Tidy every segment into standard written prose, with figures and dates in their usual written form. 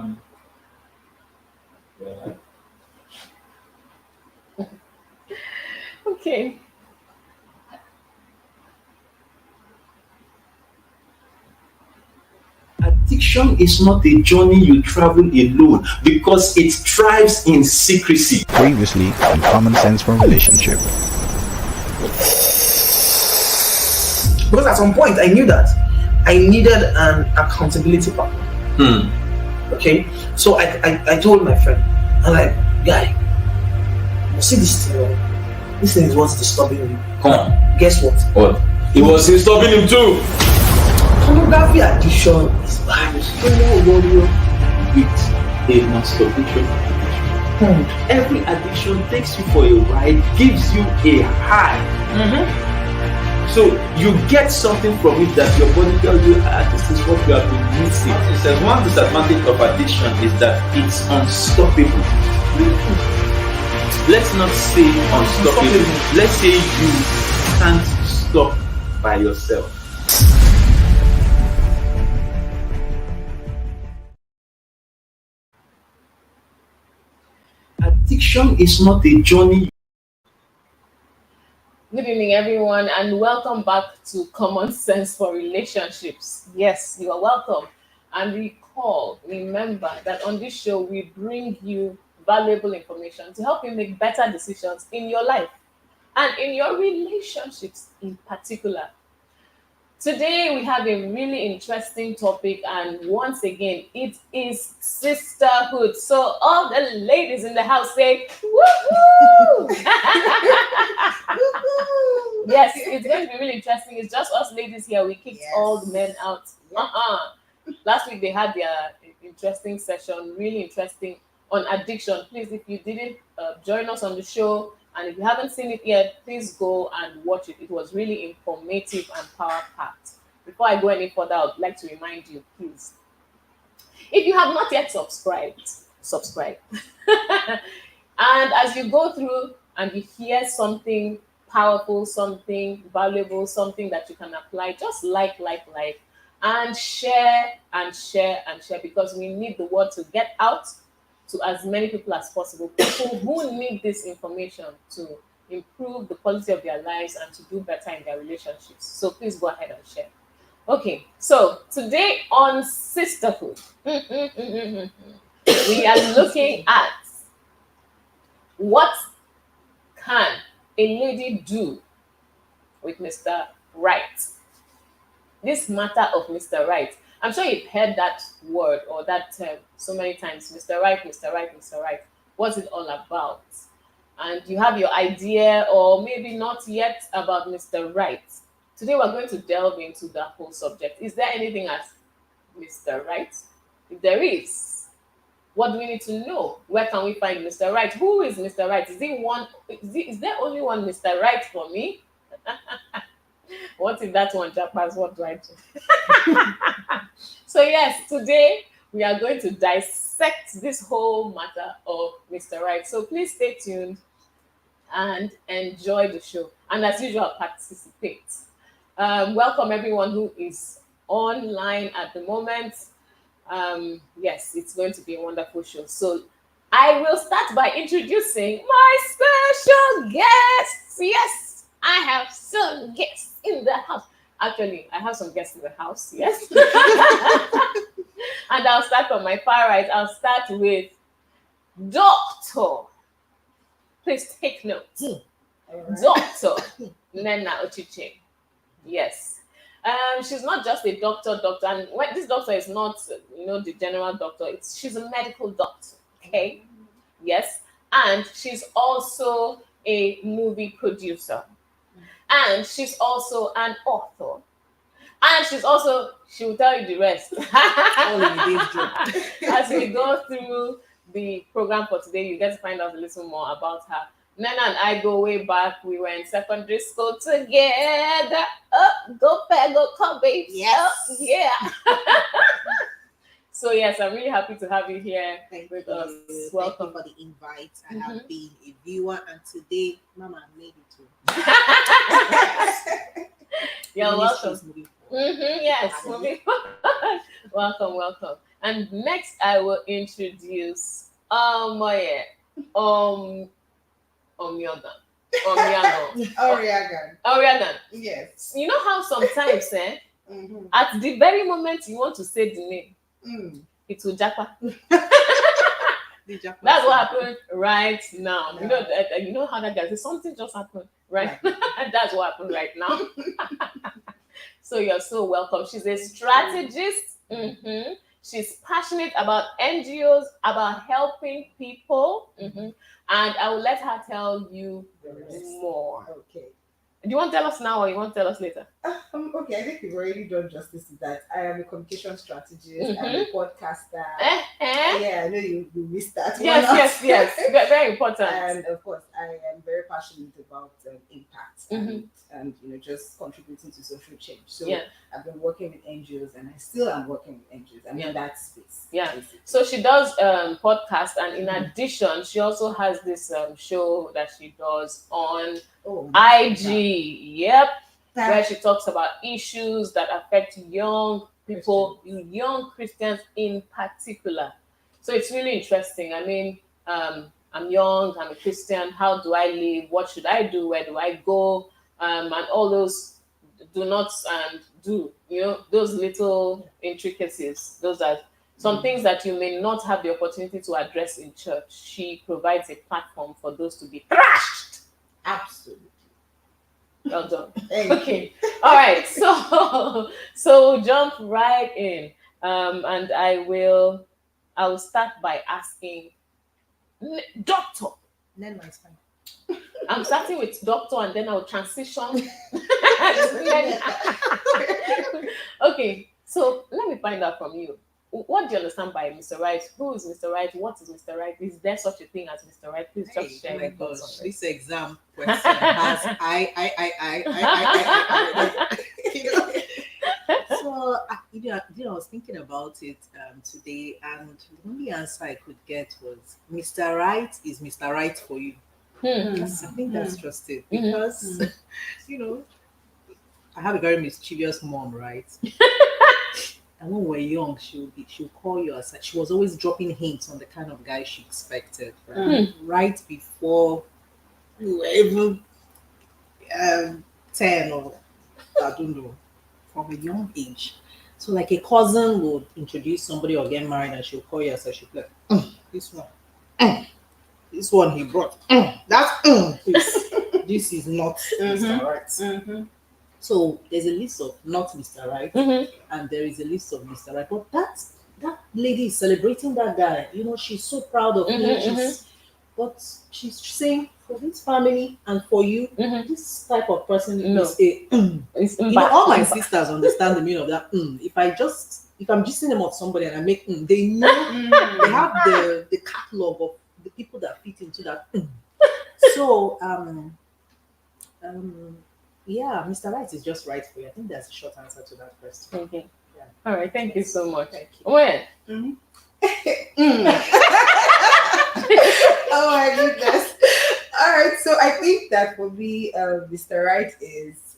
money. Yeah. Okay. Addiction is not a journey you travel alone because it thrives in secrecy. Previously on Common Sense from Relationship. Because at some point I knew that I needed an accountability partner. Okay, so I told my friend, I'm like, guy, you see this thing, right? This thing is what's disturbing you. Come on. Guess what? What? It was disturbing him too. Pornography addiction is bad. Warrior with a masturbation addiction. Every addiction takes you for a ride, gives you a high. So you get something from it that your body tells you, this is what you have been missing. It says one disadvantage of addiction is that it's unstoppable. Let's not say unstoppable. Let's say you can't stop by yourself. Addiction is not a journey. Good evening, everyone, and welcome back to Common Sense for Relationships. Yes, you are welcome. And remember that on this show, we bring you valuable information to help you make better decisions in your life and in your relationships in particular. Today, we have a really interesting topic, and once again, it is sisterhood. So, all the ladies in the house say, woohoo! Yes, it's going to be really interesting. It's just us ladies here. We kicked all the men out. Last week, they had their interesting session, really interesting, on addiction. Please, if you didn't join us on the show, and if you haven't seen it yet, please go and watch it. It was really informative and power-packed. Before I go any further, I would like to remind you, please, if you have not yet subscribed, subscribe. And as you go through and you hear something powerful, something valuable, something that you can apply, just like, and share, because we need the word to get out to as many people as possible, people who need this information to improve the quality of their lives and to do better in their relationships. So please go ahead and share. Okay, so today on sisterhood, we are looking at what can a lady do with Mr. Right. This matter of Mr. Right. I'm sure you've heard that word or that term so many times. Mr. Right, Mr. Right, Mr. Right. What's it all about? And you have your idea, or maybe not yet, about Mr. Right. Today we're going to delve into that whole subject. Is there anything as Mr. Right? If there is, what do we need to know? Where can we find Mr. Right? Who is Mr. Right? Is there only one Mr. Right for me? What if that one Japan's what do I do? So yes, today we are going to dissect this whole matter of Mr. Right. So please stay tuned and enjoy the show. And as usual, participate. Welcome everyone who is online at the moment. Yes, it's going to be a wonderful show. So I will start by introducing my special guests. Yes, I have some guests in the house. Actually, I have some guests in the house, yes. And I'll start from my far right. I'll start with Doctor. Please take notes. Doctor Nena Ochiche. Yes. She's not just a doctor, and this doctor is not, the general doctor. She's a medical doctor, okay? Yes. And she's also a movie producer. And she's also an author. And she will tell you the rest. As we go through the program for today, you get to find out a little more about her. Nana and I go way back. We were in secondary school together. Go pair, go come, baby. Yes. Yeah. So yes, I'm really happy to have you here with us. Welcome. Thank you for the invite. I have been a viewer, and today, Mama made it too. You're welcome. Yes, moving on. Welcome, welcome. And next, I will introduce yeah, um Omyoga, Omyago, Oriagan. Oriana. Yes. You know how sometimes, Mm-hmm. at the very moment you want to say the name, Mm. it will japa. The Japanese That's what symbol. happened right now. You know Yeah. that you know how that guy says something just happened right. That's what happened right now. So you're so welcome. She's a strategist. She's passionate about NGOs, about helping people. And I will let her tell you The rest. more. Okay. Do you want to tell us now or you want to tell us later? Okay, I think you've already done justice to that. I am a communication strategist. I'm a podcaster. Yeah, I know you missed that. Why not? Yes. Very important. And of course, I am very passionate about impact and just contributing to social change. So Yeah. I've been working with NGOs, and I still am working with NGOs. I'm in that space. Yeah. Basically. So she does podcast, and in addition, she also has this show that she does on IG. Yep. Where she talks about issues that affect young people, young Christians in particular. So it's really interesting. I mean, I'm young, I'm a Christian. How do I live? What should I do? Where do I go? And all those do nots and do, those little intricacies. Those are some things that you may not have the opportunity to address in church. She provides a platform for those to be thrashed. Absolutely. Well done. Thank Okay. All right. So jump right in. And I'll start by asking doctor. Then my spine. I'm starting with doctor and then I'll transition. Okay. So let me find out from you. What do you understand by Mr. Right? Who is Mr. Right? What is Mr. Right? Is there such a thing as Mr. Right? Please just share your thoughts on This exam question has So I was thinking about it today, and the only answer I could get was Mr. Right is Mr. Right for you. I think that's just it, because I have a very mischievous mom, right? And when we were young, she'll call you aside. She was always dropping hints on the kind of guy she expected, right before we were even 10 or I don't know, from a young age. So like a cousin would introduce somebody or get married, and she'll call you aside. She'll be like, this one he brought, this is not Mr. Right. So there's a list of not Mr. Right, and there is a list of Mr. Right. But that lady is celebrating that guy. She's so proud of him. But she's saying, for this family and for you, this type of person is a. All my sisters understand the meaning of that. If I'm just them of somebody and I make, they know they have the catalog of the people that fit into that. So yeah, Mr. Right is just right for you. I think that's a short answer to that question. Okay. Yeah. All right. Thank you so much. Thank you. When? Oh my goodness. All right. So I think that for me, Mr. Right is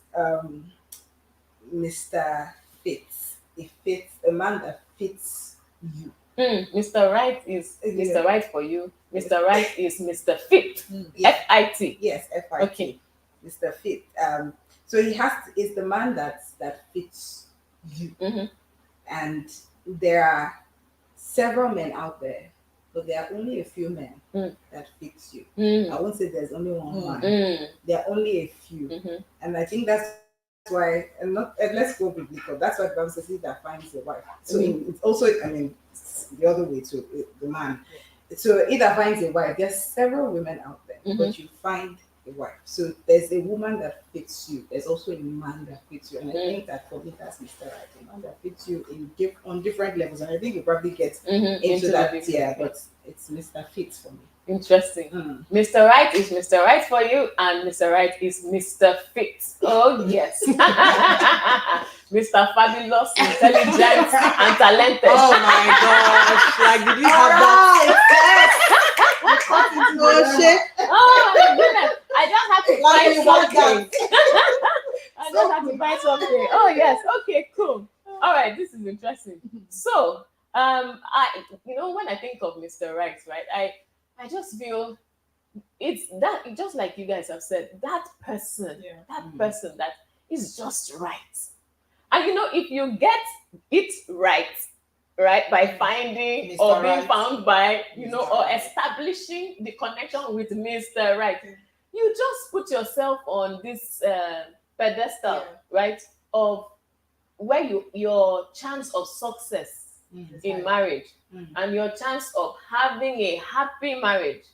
Mr. Fits. It fits a man that fits you. Mr. Right is Mr. Right for you. Mr. Right is Mr. Fit. F-I-T. Yes, F-I-T. Okay. Mr. Fit. So is the man that fits you. And there are several men out there, but there are only a few men that fits you. I won't say there's only one man. There are only a few. And I think that's why, and let's go biblical. That's why the Bible says he that finds a wife. So it's also, it's the other way to the man. So he that finds a wife, there's several women out there, but you find a wife. So there's a woman that fits you. There's also a man that fits you. And I think that for me, that's Mr. Right. A man that fits you on different levels. And I think you probably get into that. Yeah, but it's Mr. Fit for me. Interesting. Mr. Right is Mr. Right for you, and Mr. Right is Mr. Fit. Oh, yes. Mr. Fabulous, intelligent, and talented. Oh my gosh. Like, did you have that? Oh my goodness. I just have to find something. I just have to find something. Oh, yes. Okay. think of Mr. Right, right, I just feel it's that, just like you guys have said, that person, person that is just right. And if you get it right, right, by finding Mr. or being Right. found by, Mr. or Right. establishing the connection with Mr. Right, you just put yourself on this pedestal, Yeah. right, of where your chance of success in marriage and your chance of having a happy marriage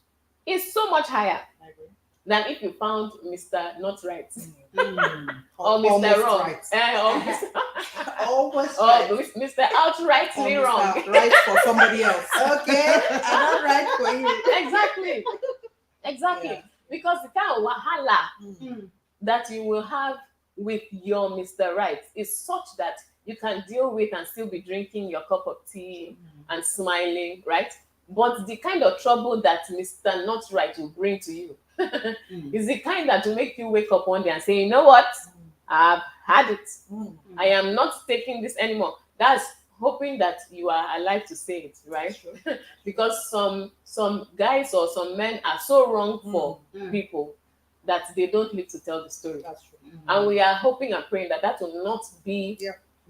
is so much higher I agree. than if you found Mr. Not Right or Almost Mr. Wrong. right. Or Mr. Almost or right. Mr. Outrightly Or wrong. Mr. Right for somebody else. Okay, I'm not right for you. Exactly. Yeah. Because the kind of wahala Mm. that you will have with your Mr. Right is such that you can deal with and still be drinking your cup of tea and smiling, right? But the kind of trouble that Mr. Not Right will bring to you is the kind that will make you wake up one day and say, you know what? I've had it. I am not taking this anymore. That's hoping that you are alive to say it, right? Because some guys or some men are so wrong for people that they don't live to tell the story. That's true. And we are hoping and praying that that will not be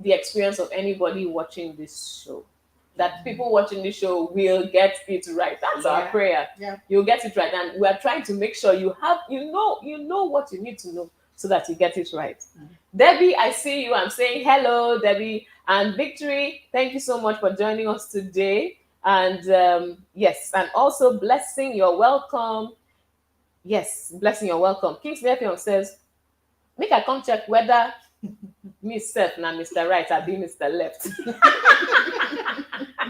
the experience of anybody watching this show. That people watching this show will get it right. That's our prayer. Yeah. You'll get it right. And we are trying to make sure you know what you need to know so that you get it right. Debbie, I see you. I'm saying hello, Debbie. And Victory, thank you so much for joining us today. And yes, and also Blessing, you're welcome. Yes, Blessing, you're welcome. Kingsley Effiong says, make I come check whether Miss Seth and Mr. Right are being Mr. Left.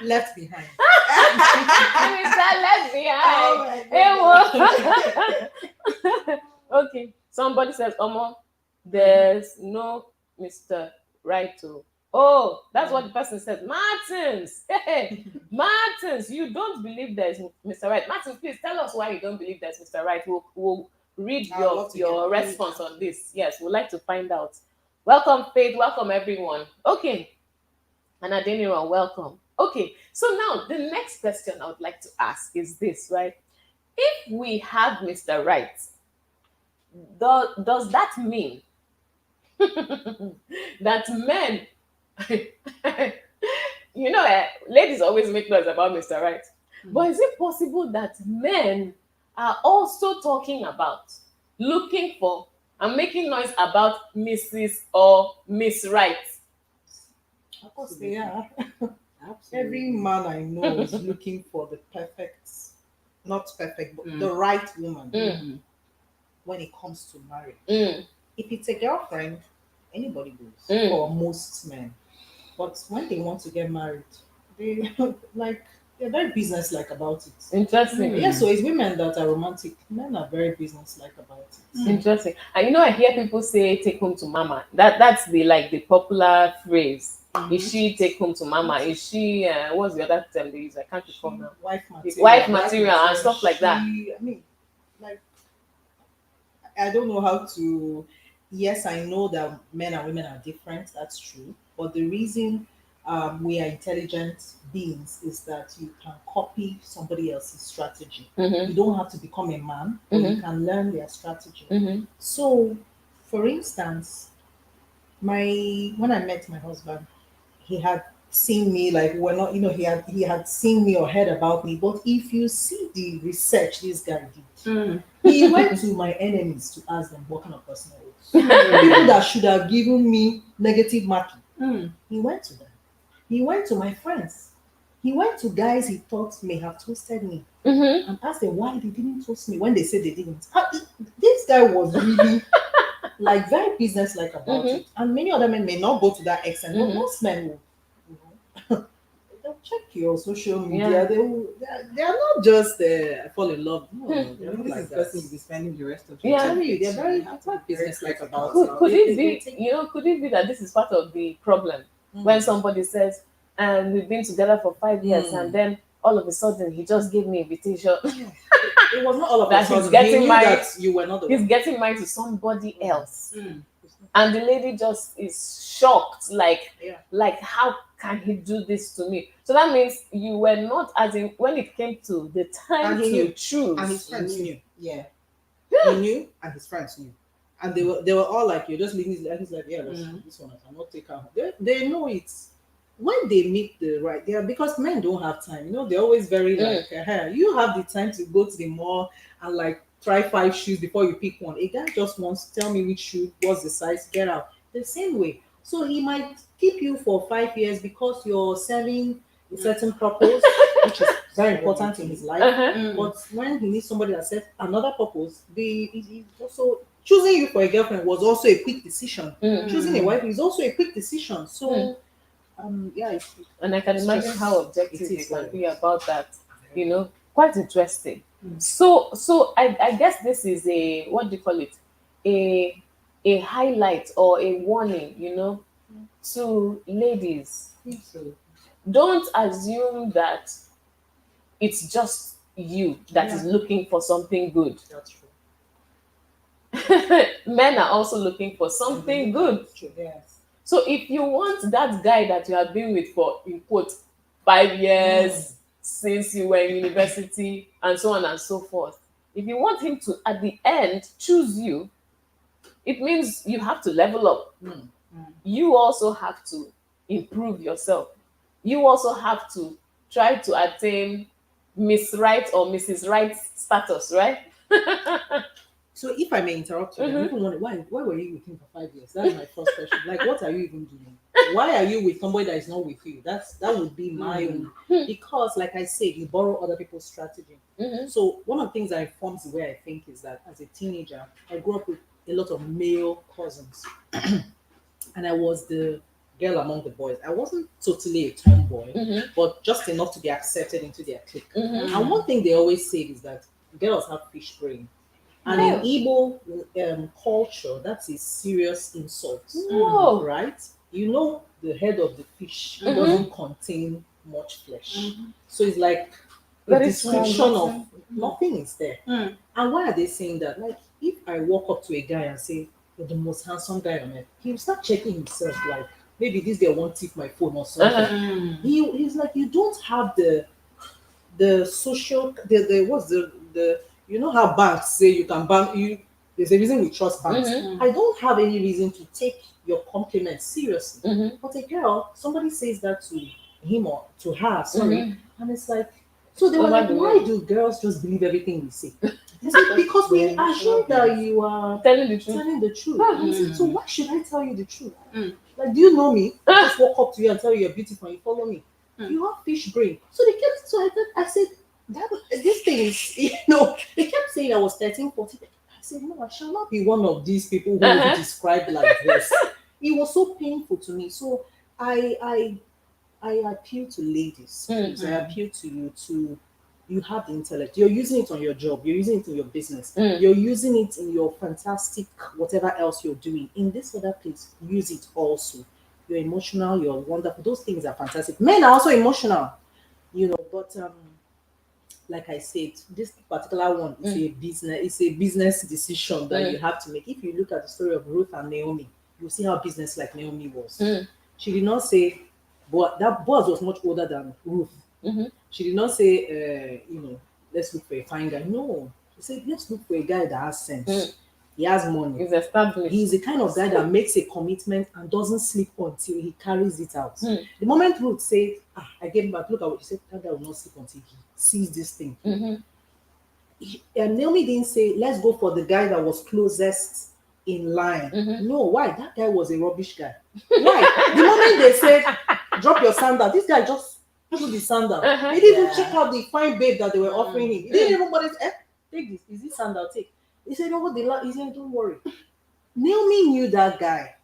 Left behind. Mr. Left behind. Oh my Okay, somebody says, Omo, there's no Mr. Right to. Oh, that's what the person says. Martins, hey, Martins, you don't believe there's Mr. Right. Martins, please tell us why you don't believe there's Mr. Right. We'll read I'd love to your get response on this. Yes, we'd like to find out. Welcome, Faith. Welcome, everyone. Okay, and Adeniran, welcome. Okay, so now the next question I would like to ask is this, right? If we have Mr. Right, does that mean that men, ladies always make noise about Mr. Right, but is it possible that men are also talking about, looking for, and making noise about Mrs. or Miss Right? Of course they are. Every man I know is looking for the perfect, not perfect, but the right woman when it comes to marriage. If it's a girlfriend, anybody goes, for most men. But when they want to get married, they they're very business-like about it. Interesting. Yeah, so it's women that are romantic. Men are very business-like about it. Interesting. And I hear people say take home to mama. That's the popular phrase. Is she take home to mama? Is she what's the other term they use? I can't recall now. Wife material and stuff like that. I mean, I don't know how to. Yes, I know that men and women are different. That's true. But the reason we are intelligent beings is that you can copy somebody else's strategy. You don't have to become a man, but you can learn their strategy. So, for instance, when I met my husband, he had seen me he had seen me or heard about me. But if you see the research this guy did, he went to my enemies to ask them what kind of person I was. People that should have given me negative marking. He went to them. He went to my friends. He went to guys he thought may have toasted me and asked them why they didn't toast me when they said they didn't. This guy was really very business-like about it. And many other men may not go to that extent, but most men will. They'll check your social media. They are not just fall in love. No, they're not like that. Person you'll be spending the rest of your Yeah. time. They're very business-like about Could it be that this is part of the problem when somebody says, we've been together for 5 years, and then all of a sudden he just gave me invitation. It was not all of That a sudden. he's getting He knew married. that you were not the He's one. getting married to somebody else, and the lady just is shocked, like how can he do this to me? So that means you were not, as in when it came to the time And he to knew. choose. And his friends knew. Yeah. He knew, and his friends knew. And they were all like, you're just leaving his life. He's like, yeah, this one I cannot take out. They know it. When they meet the right, because men don't have time. They're always very like, you have the time to go to the mall and like try 5 shoes before you pick one. A guy just wants to tell me which shoe, what's the size, get out. The same way. So he might keep you for 5 years because you're serving a certain purpose, which is very important in his life. But when he needs somebody that sets another purpose, he also choosing you for a girlfriend was also a quick decision. Choosing a wife is also a quick decision. So yeah, and I can imagine just- how objective it you is can what be it is. about that. Quite interesting. So I guess this is a, what do you call it? A highlight or a warning, to ladies. So, Don't assume that it's just you that is looking for something good. that's true. Men are also looking for something good. True, yes. So if you want that guy that you have been with for, in quote, 5 years, since you were in university, and so on and so forth, if you want him to, at the end, choose you, it means you have to level up. You also have to improve yourself. You also have to try to attain Miss Right or Mrs. Right status, right? So if I may interrupt you, I even wonder why were you with him for 5 years? That's my first question. Like, what are you even doing? Why are you with somebody that is not with you? That would be my own. Because, like I said, you borrow other people's strategy. So one of the things that informs the way I think is that as a teenager, I grew up with a lot of male cousins, and I was the girl among the boys. I wasn't totally a tomboy, but just enough to be accepted into their clique. And one thing they always say is that girls have fish brain. And in Igbo culture, that's a serious insult, Whoa. right? The head of the fish doesn't contain much flesh. So it's like a Very description small, of nothing is there. And why are they saying that? Like, if I walk up to a guy and say, you're the most handsome guy on earth, he'll start checking himself, like, maybe this guy won't tip my phone or something. He's like, you don't have the social, what's the how banks say you can bank you. There's a reason we trust banks. I don't have any reason to take your compliments seriously. But a girl, somebody says that to him or to her, sorry, and it's like, so they were like, why do girls just believe everything we say? They said, because we assume that you are Telling the truth. telling the truth. I said, so why should I tell you the truth? Like, do you know me? I just walk up to you and tell you you're beautiful and you follow me. You have fish brain. So they kept, I said, this thing is, they kept saying I was 13, 14. I said, no, I shall not be one of these people who will be described like this. It was so painful to me. So I appeal to ladies, please. I appeal to you you have the intellect. You're using it on your job. You're using it in your business. You're using it in your fantastic whatever else you're doing. In this other place, use it also. You're emotional. You're wonderful. Those things are fantastic. Men are also emotional, but like I said, this particular one is a business decision that you have to make. If you look at the story of Ruth and Naomi, you'll see how business like Naomi was. She did not say, but that Boaz was much older than Ruth. She did not say, let's look for a fine guy. No, she said, let's look for a guy that has sense. He has money. He's established. He's the kind of guy that makes a commitment and doesn't sleep until he carries it out. The moment Ruth said, I gave him back, look at what she said, that guy will not sleep until he sees this thing. And Naomi didn't say, let's go for the guy that was closest in line. No, why? That guy was a rubbish guy. Why? The moment they said, drop your sandal, this guy just threw the sandal. He didn't even check out the fine babe that they were offering him. He didn't even bother to take this. Is this sandal? Take. He said, no, he said, don't worry. Naomi knew that guy.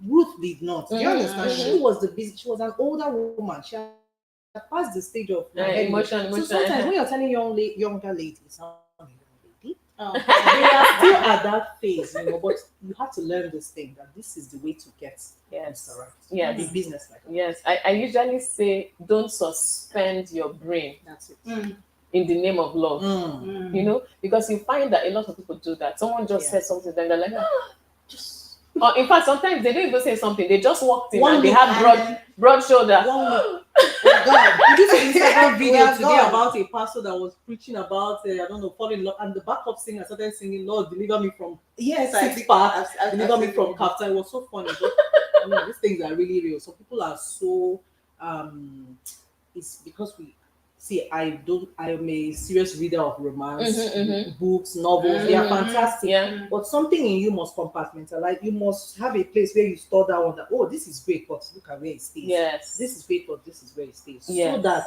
Ruth did not. Do you understand? She was an older woman. She had passed the stage of emotion. So sometimes when you're telling younger ladies, I'm a young lady, they are still at that phase, but you have to learn this thing that this is the way to get Mr. Right. Yes. Be business like that. Yes. I usually say, don't suspend your brain. That's it. In the name of love, because you find that a lot of people do that. Someone just says something, then they're like, Or in fact, sometimes they don't even say something. They just walked in One and they look have and broad then- broad shoulders. One look. Oh God. You did an Instagram We video are today gone. about a pastor that was preaching about I don't know, falling in love, and the backup singer started singing, "Lord, deliver me from Yes, six pack, I've deliver me seen from it. Kafta." It was so funny, but I mean, these things are really real. So people are so it's because we see. I am a serious reader of romance books, novels. They are fantastic. Yeah. But something in you must compartmentalize. You must have a place where you store that one. That this is great, but look at where it stays. Yes. This is great, but this is where it stays. Yes. So that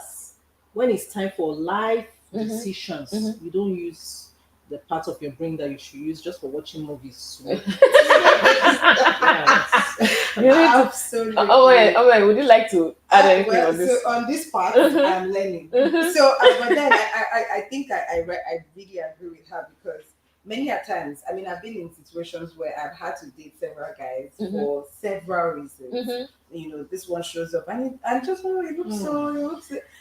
when it's time for life decisions, you don't use the part of your brain that you should use just for watching movies. You need to- Absolutely. Oh wait, would you like to add anything Well, on this? So on this part, I'm learning. So, but then I think I really agree with her because many a times, I mean, I've been in situations where I've had to date several guys for several reasons. You know, this one shows up and just it looks so,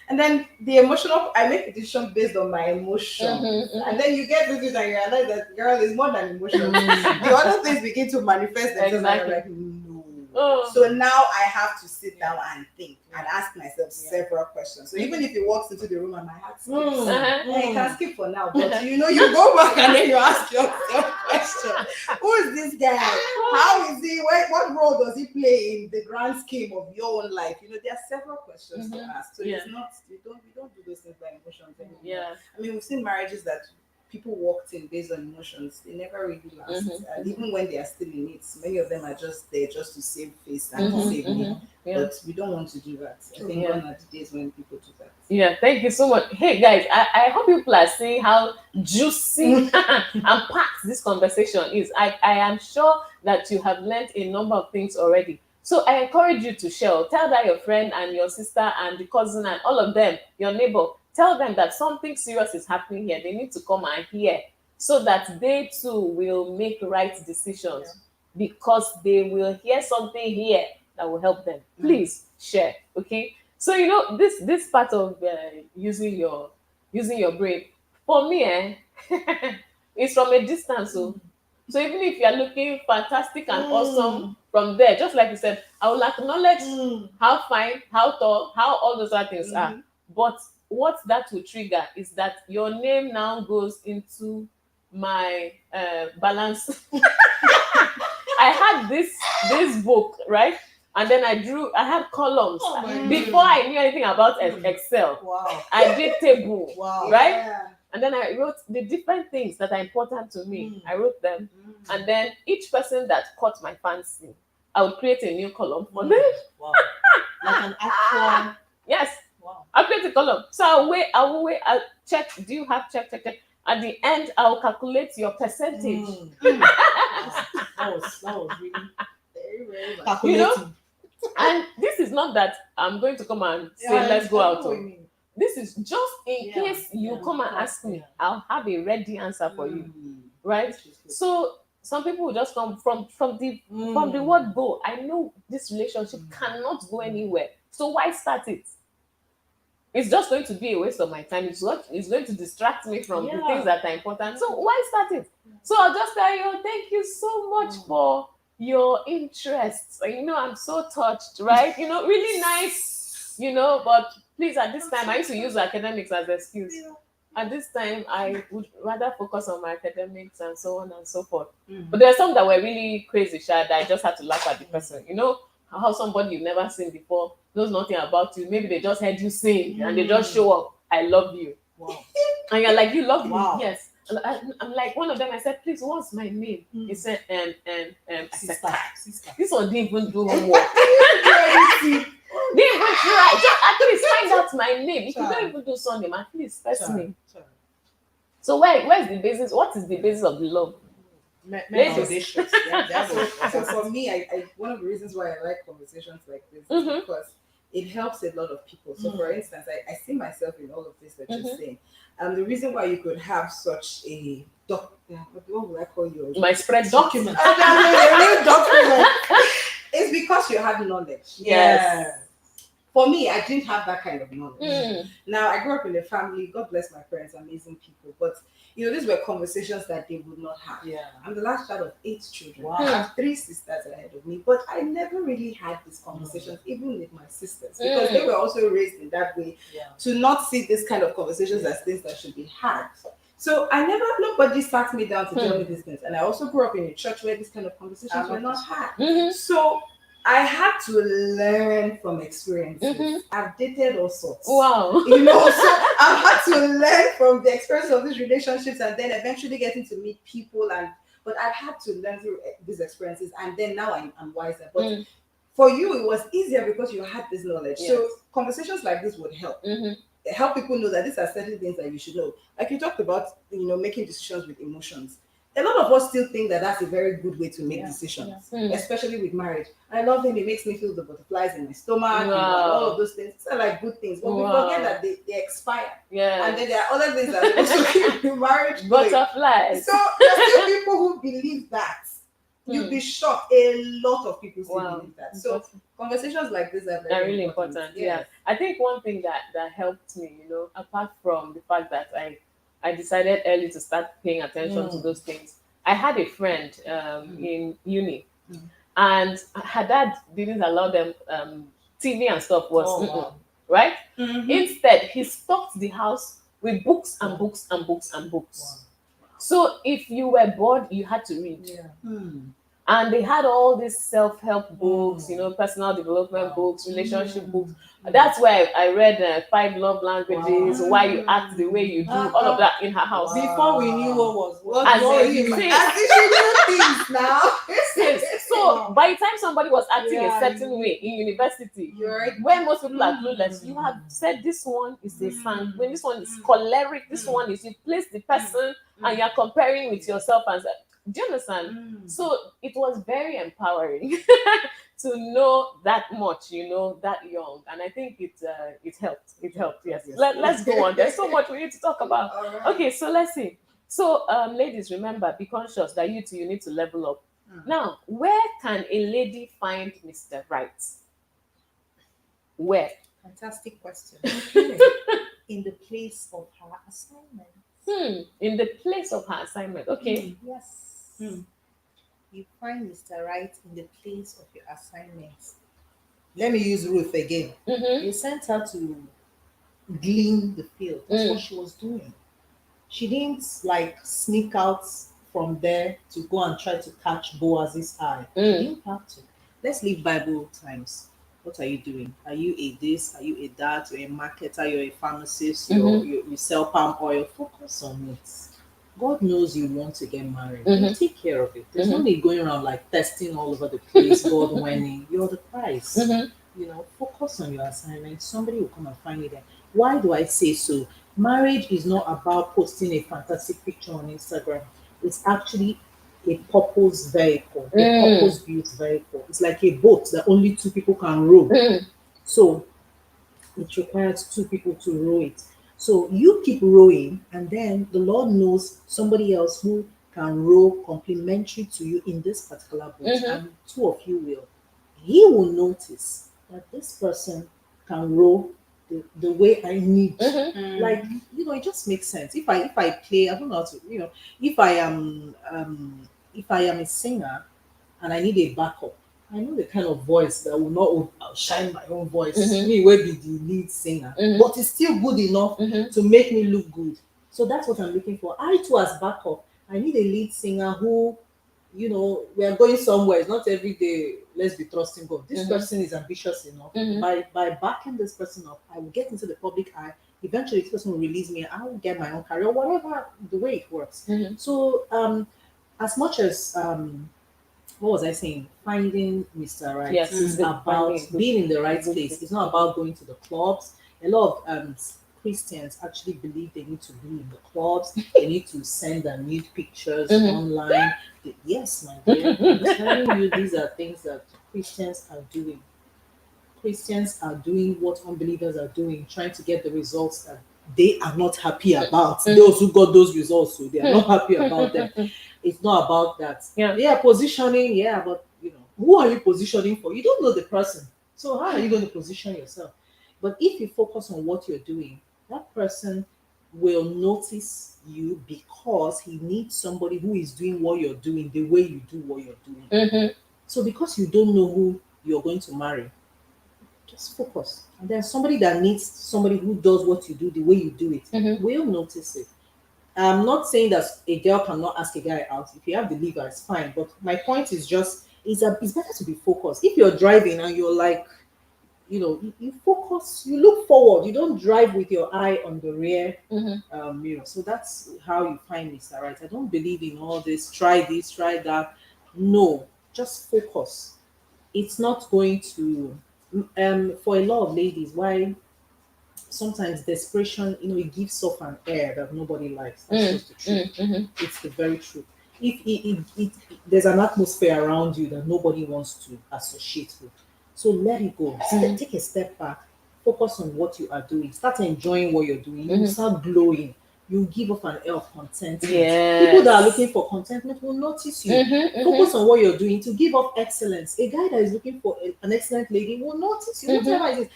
and then the emotional. I make a decision based on my emotions, and then you get with it and you realize that girl is more than emotions. The other things begin to manifest themselves, and Exactly. you're like, no. Oh. So now I have to sit down and think and ask myself several questions. So even if he walks into the room and my heart skips, yeah, you can skip for now, but you go back and then you ask yourself questions. Who is this guy? How is he? What role does he play in the grand scheme of your own life? You know, there are several questions to ask. So it's not we don't do those things by emotions anymore. Yeah. I mean, we've seen marriages that people walked in based on emotions. They never really last. And even when they are still in it, many of them are just there just to save face and to save me. Yeah. But we don't want to do that. I think gone are the days when people do that. Yeah, thank you so much. Hey guys, I hope people are seeing how juicy and packed this conversation is. I am sure that you have learned a number of things already. So I encourage you to share. Tell that your friend and your sister and the cousin and all of them, your neighbor. Tell them that something serious is happening here. They need to come and hear so that they too will make right decisions because they will hear something here that will help them. Please share, okay? So you know this part of using your brain for me, it's from a distance. So even if you are looking fantastic and awesome from there, just like you said, I will acknowledge how fine, how tall, how all those other things are. But what that will trigger is that your name now goes into my balance. I had this book, right? And then I had columns. Before I knew anything about Excel. Wow. I did table, right? Yeah. And then I wrote the different things that are important to me. I wrote them. And then each person that caught my fancy, I would create a new column for them. Wow. Like an actual. Yes. Wow. I'll create a column. So I'll check. Do you have check? At the end, I'll calculate your percentage. That was really Very, very much. calculating. And this is not that I'm going to come and say, let's go out. This is just in case you come and ask me, I'll have a ready answer for you. Right? So some people will just come from the word go. I know this relationship cannot go anywhere. So why start it? It's just going to be a waste of my time. It's going to distract me from the things that are important. So why start it? So I'll just tell you, thank you so much for your interest. You know, I'm so touched, right? You know, really nice, you know, but please, at this time, I used to use academics as an excuse. At this time, I would rather focus on my academics and so on and so forth. But there are some that were really crazy, that I just had to laugh at the person. You know, how somebody you've never seen before knows nothing about you. Maybe they just heard you sing and they just show up. I love you. Wow. And you're like, you love Wow. me? Yes. I'm like, one of them, I said, please, what's my name? He said, I said, Sister. this one didn't even do homework. Didn't even try. Just at least find out my name. If you don't even do surname, at least first name. So where's the basis? What is the basis of the love? Ladies. So for me, I one of the reasons why I like conversations like this is because it helps a lot of people. So for instance, I see myself in all of this that you're saying. And the reason why you could have such a what would I call you? My spread Document. A real document. It's because you have knowledge. Yes. For me, I didn't have that kind of knowledge. Mm. Now, I grew up in a family. God bless my parents, amazing people. But these were conversations that they would not have. Yeah. I'm the last child of 8 children. Wow. I have 3 sisters ahead of me, but I never really had these conversations, even with my sisters, because they were also raised in that way Yeah. to not see this kind of conversations as things that should be had. So nobody sat me down to tell me these things. And I also grew up in a church where these kind of conversations were not had. Mhm. So I had to learn from experiences. Mhm. I've dated all sorts. Wow. So I've had to learn from the experience of these relationships and then eventually getting to meet people. But I've had to learn through these experiences, and then now I'm wiser. But for you, it was easier because you had this knowledge. Yes. So conversations like this would help. Mhm. Help people know that these are certain things that you should know. Like you talked about, making decisions with emotions. A lot of us still think that that's a very good way to make decisions, especially with marriage. I love him; it makes me feel the butterflies in my stomach, and all of those things. These are like good things, but we forget that they expire. Yeah. And then there are other things that also keep the marriage going. Butterflies. So there's still people who believe that. You'd be shocked. A lot of people still believe that. So conversations like this are very really important. Yeah. I think one thing that helped me, apart from the fact that I decided early to start paying attention to those things. I had a friend in uni, and her dad didn't allow them TV and stuff right. Instead, he stocked the house with books and books and books and books. So if you were bored, you had to read. And they had all these self-help books, personal development books, relationship books. That's why I read 5 love languages, why you act the way you do, all of that in her house. Before we knew what was As going in, on. see, As if she knew things now. so by the time somebody was acting a certain way in university, You're right. when most people are clueless, you have said this one is a sanguine, this one is choleric, this one is, you place the person and you're comparing with yourself and do you understand? So it was very empowering to know that much, that young, and I think it helped. It helped. Yes. Let's go on. There's so much we need to talk about. Right. Okay, so let's see. So, ladies, remember, be conscious that you need to level up. Now, where can a lady find Mr. Right? Where? Fantastic question. In the place of her assignment. In the place of her assignment. Okay. Yes. You find Mr. Right in the place of your assignments. Let me use Ruth again. Mm-hmm. You sent her to glean the field. That's what she was doing. She didn't sneak out from there to go and try to catch Boaz's eye. She didn't have to. Let's leave Bible times. What are you doing? Are you a this? Are you a that? You're a marketer, you're a pharmacist, you sell palm oil. Focus on it. God knows you want to get married. You take care of it. There's no need going around testing all over the place, God winning. You're the prize. Focus on your assignment. Somebody will come and find you there. Why do I say so? Marriage is not about posting a fantastic picture on Instagram. It's actually a purpose vehicle, a purpose-built vehicle. It's like a boat that only 2 people can row. So it requires 2 people to row it. So you keep rowing, and then the Lord knows somebody else who can row complementary to you in this particular boat, and 2 of you will. He will notice that this person can row the way I need. It just makes sense. If I play, I don't know how to, if I am a singer and I need a backup, I know the kind of voice that will not outshine my own voice. Me will be the lead singer, but it's still good enough to make me look good. So that's what I'm looking for. I too, as backup, I need a lead singer who, we are going somewhere. It's not every day. Let's be trusting God. This person is ambitious enough. By backing this person up, I will get into the public eye. Eventually, this person will release me. I will get my own career, whatever the way it works. So, as much as what was I saying? Finding Mr. Right. Yes, It's about being in the right place. It's not about going to the clubs. A lot of Christians actually believe they need to be in the clubs. They need to send their nude pictures online. Yes, my dear. I'm telling you, these are things that Christians are doing. Christians are doing what unbelievers are doing, trying to get the results that they are not happy about. Those who got those results, so they are not happy about them. It's not about that. Yeah, positioning. Yeah, but who are you positioning for? You don't know the person, so how are you going to position yourself? But if you focus on what you're doing, that person will notice you because he needs somebody who is doing what you're doing the way you do what you're doing. Mm-hmm. So because you don't know who you're going to marry, just focus. And then somebody that needs somebody who does what you do the way you do it Mhm. will notice it. I'm not saying that a girl cannot ask a guy out. If you have the liver, it's fine. But my point is just it's better to be focused. If you're driving and you're like, you focus, you look forward, you don't drive with your eye on the rear mirror. So that's how you find Mr. Right. I don't believe in all this, try that. No, just focus. It's not going to for a lot of ladies, why sometimes desperation, it gives off an air that nobody likes. That's just the truth. Mm-hmm. It's the very truth. If there's an atmosphere around you that nobody wants to associate with, so let it go. Take a step back, focus on what you are doing, start enjoying what you're doing. You will start glowing. You give off an air of contentment. People that are looking for contentment will notice you. Focus on what you're doing to give off excellence. A guy that is looking for an excellent lady will notice you. Whatever it is,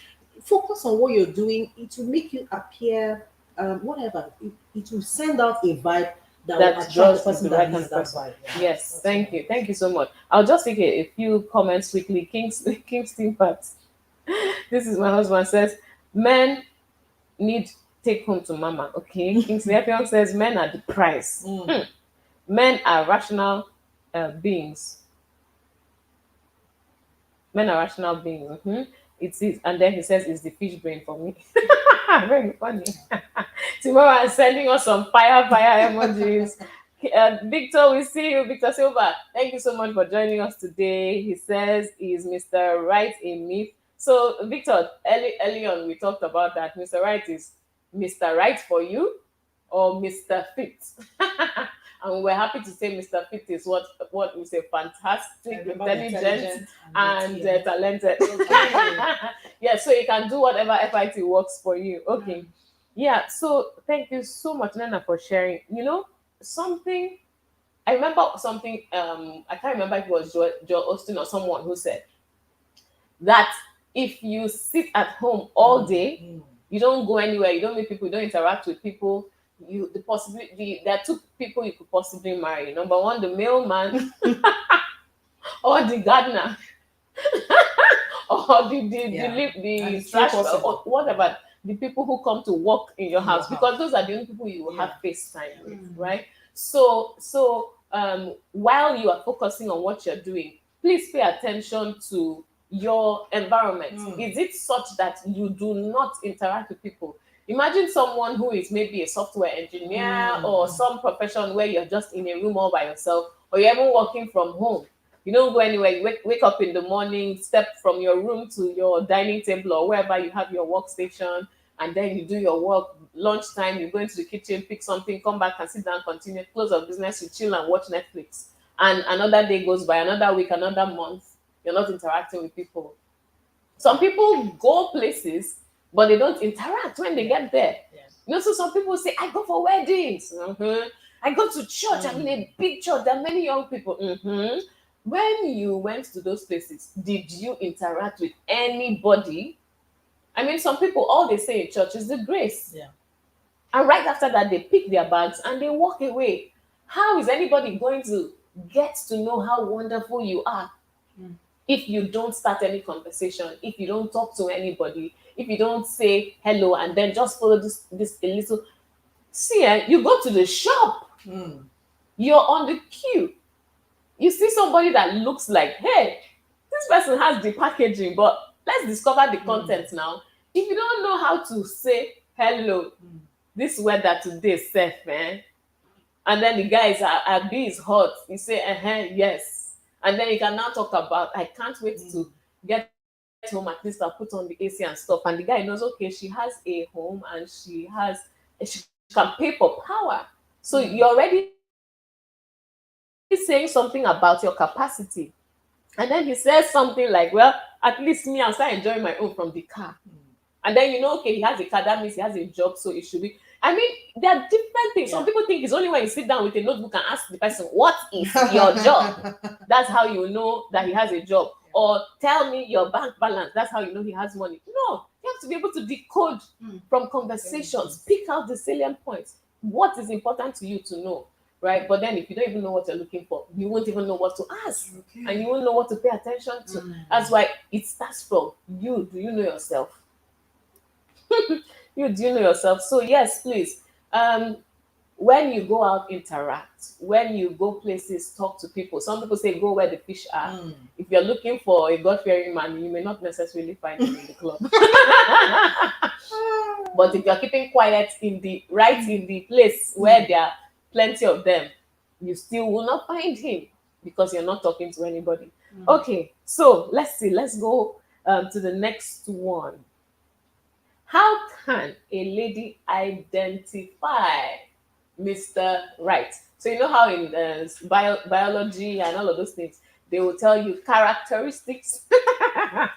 focus on what you're doing. It will make you appear, whatever. It will send out a vibe that will attract draws the person the that right needs kind of that person. vibe. Yeah. Yes, thank you so much. I'll just take a few comments quickly. Kingston Pat. This is my husband says, men need take home to mama. Okay. Kingsley Epion says, men are the prize. Men are rational beings. Men are rational beings. It is, and then he says, it's the fish brain for me. Very funny. Tomorrow I'm sending us some fire emojis. Victor, we see you. Victor Silva, thank you so much for joining us today. He says, is Mr. Right a myth? So, Victor, early on, we talked about that. Mr. Right is Mr. Right for you or Mr. Fit. And we're happy to say Mr. Fit is what we say, fantastic, intelligent, and talented. Yeah, so you can do whatever FIT works for you. Okay. Yeah, so thank you so much, Nana, for sharing. Something I remember something, I can't remember if it was Joel Austin or someone who said that if you sit at home all day, you don't go anywhere, you don't meet people, you don't interact with people, there are two people you could possibly marry. Number one, the mailman or the gardener or the trash or whatever, the people who come to work in your house, because those are the only people you will have FaceTime with, right? So while you are focusing on what you're doing, please pay attention to your environment. Is it such that you do not interact with people? Imagine someone who is maybe a software engineer or some profession where you're just in a room all by yourself, or you're even working from home. You don't go anywhere. You wake up in the morning, step from your room to your dining table or wherever you have your workstation, and then you do your work. Lunchtime, you go into the kitchen, pick something, come back and sit down, continue, close of business, you chill and watch Netflix. And another day goes by, another week, another month, you're not interacting with people. Some people go places, but they don't interact when they get there. So some people say, I go for weddings. I go to church. I'm in a big church. There are many young people. When you went to those places, did you interact with anybody? I mean, some people, all they say in church is the grace. And right after that, they pick their bags and they walk away. How is anybody going to get to know how wonderful you are if you don't start any conversation, if you don't talk to anybody, if you don't say hello and then just follow this a little? See, you go to the shop, you're on the queue. You see somebody that looks like, hey, this person has the packaging, but let's discover the content now. If you don't know how to say hello, this weather today is safe, man. And then the guys are is hot. You say, yes. And then you can now talk about, I can't wait to get home, at least I'll put on the AC and stuff. And the guy knows, okay, she has a home and she can pay for power. So you're already saying something about your capacity. And then he says something like, well, at least me, I'll start enjoying my own from the car. And then okay, he has a car, that means he has a job, so it should be. I mean, there are different things. Some people think it's only when you sit down with a notebook and ask the person, what is your job? That's how you know that he has a job. Or tell me your bank balance. That's how you know he has money. No, You have to be able to decode Mm. from conversations, pick out the salient points. What is important to you to know, right? But then if you don't even know what you're looking for, you won't even know what to ask. And you won't know what to pay attention to. That's why it starts from you. Do you know yourself? Do you know yourself? So yes, please. When you go out, interact. When you go places, talk to people. Some people say go where the fish are. If you're looking for a God-fearing man, you may not necessarily find him in the club. But if you're keeping quiet in the place where there are plenty of them, you still will not find him because you're not talking to anybody. Okay, so let's see. Let's go to the next one. How can a lady identify Mr. Right? So you know how in biology and all of those things, they will tell you characteristics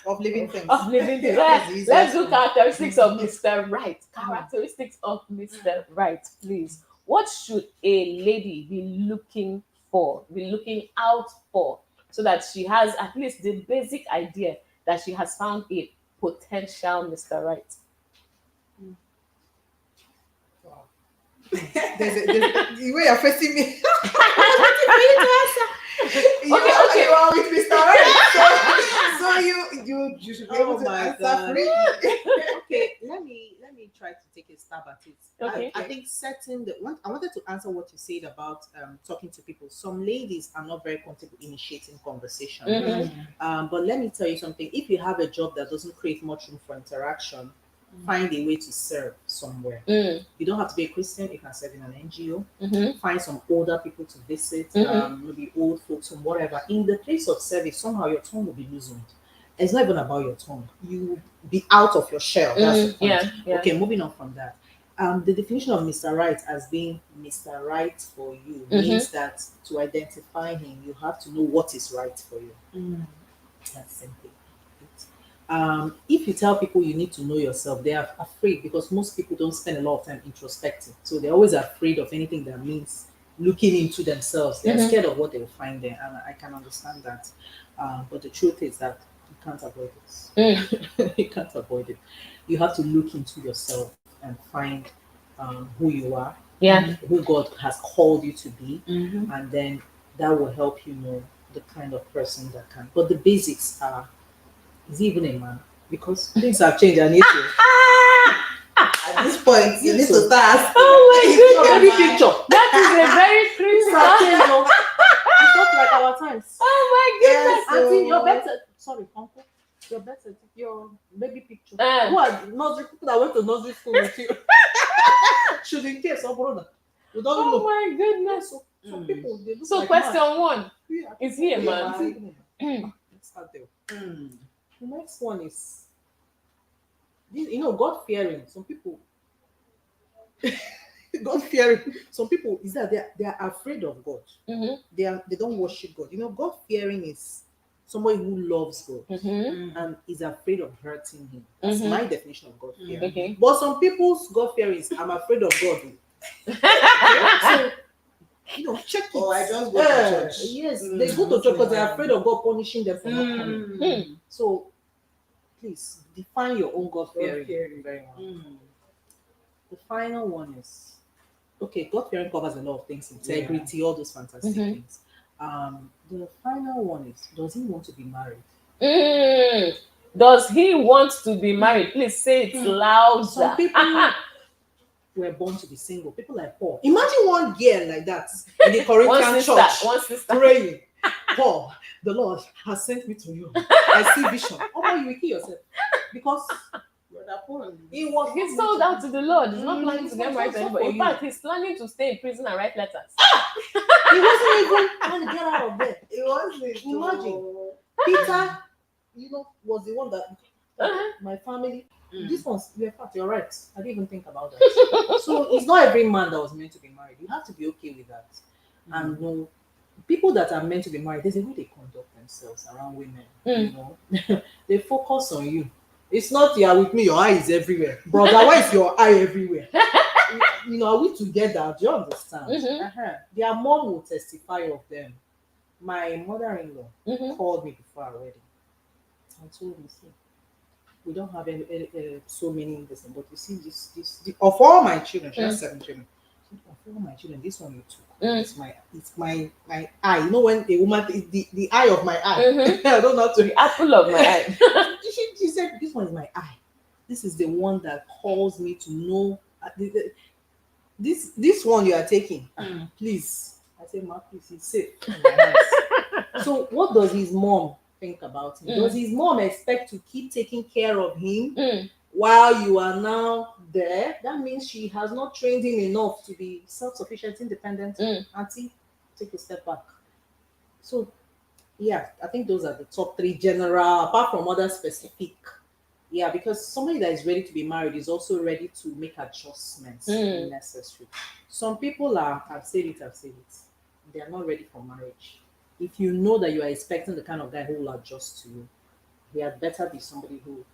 Of living things. of living things. That's the easiest Let's do one. characteristics of Mr. Right. Characteristics of Mr. Right, please. What should a lady be looking for, be looking out for, so that she has at least the basic idea that she has found a potential Mr. Right? The way you're facing me. Okay. You are with Mr. Right. So you should be able Oh to my answer God. free. Okay, let me try to take a stab at it. Okay. I think setting the one. I wanted to answer what you said about talking to people. Some ladies are not very comfortable initiating conversation. But let me tell you something. If you have a job that doesn't create much room for interaction, find a way to serve somewhere. You don't have to be a Christian. You can serve in an NGO. Find some older people to visit, maybe old folks or whatever. In the place of service, somehow your tongue will be loosened. It's not even about your tongue. You will be out of your shell. That's the point. Yeah. Okay, moving on from that. The definition of Mr. Right as being Mr. Right for you means that to identify him, you have to know what is right for you. That's simple. If you tell people you need to know yourself, they are afraid because most people don't spend a lot of time introspecting. So they're always afraid of anything that means looking into themselves. They're scared of what they will find there. And I can understand that. But the truth is that you can't avoid it. You can't avoid it. You have to look into yourself and find who you are, who God has called you to be, and then that will help you know the kind of person that can. But the basics are, is he even a man? Because things have changed, Anietie. At this point, you need to start asking. Oh my Your goodness. baby picture. That is a very Things have crucial. changed. Oh. It's not like our times. Oh my goodness. Yes. Auntie, your better. Sorry, uncle. Your better. Your baby picture. Who are nursery people that went to nursery school with you? Should in case, oh brother. You don't Oh know. my goodness. Some people they look So like question man. one. Yeah. Is he a man? Is he even a man? Let's start there. Mm. The next one is, God fearing. Some people, God fearing. Some people is that they are afraid of God. They don't worship God. God fearing is somebody who loves God and is afraid of hurting Him. That's my definition of God fearing. Okay. But some people's God fearing is I'm afraid of God. So check it. Oh, I just go to church. Yes, they go to church because they're afraid of God punishing them for not coming. So please define your own God fearing very well. The final one is, okay, God fearing covers a lot of things, integrity, all those fantastic things. The final one is, does he want to be married? Does he want to be married? Please say it louder. Some people were born to be single. People like Paul. Imagine one girl like that in the Corinthian church One sister. praying, Paul, the Lord has sent me to you. I see vision. Oh, you will kill yourself because He's sold out to the Lord. He's not planning to get married to so anybody. for In you. fact, he's planning to stay in prison and write letters. He wasn't even trying to get out of there. It wasn't. Imagine. Peter, was the one that my family. This one's, in fact, you're right. I didn't even think about that. So it's not every man that was meant to be married. You have to be okay with that. And know people that are meant to be married, there's a way they conduct themselves around women. They focus on you. It's not you are with me, your eye is everywhere. Brother, why is your eye everywhere? Are we together? Do you understand? Their mom will testify of them. My mother-in-law called me before our wedding and told me, see, we don't have so many in this, but you see of all my children, she has 7 children. Of all my children, this one you took. It's my eye. You know when a woman the eye of my eye. I don't know how to. The apple of my eye. She said, this one is my eye. This is the one that calls me to know this one you are taking. Please. I said, Ma, please, he's safe. So what does his mom think about him? Does his mom expect to keep taking care of him while you are now there? That means she has not trained him enough to be self-sufficient, independent. Auntie, take a step back. So yeah, I think those are the top 3 general, apart from other specific. Yeah, because somebody that is ready to be married is also ready to make adjustments if necessary. Some people I've said it, they are not ready for marriage. If you know that you are expecting the kind of guy who will adjust to you, he had better be somebody who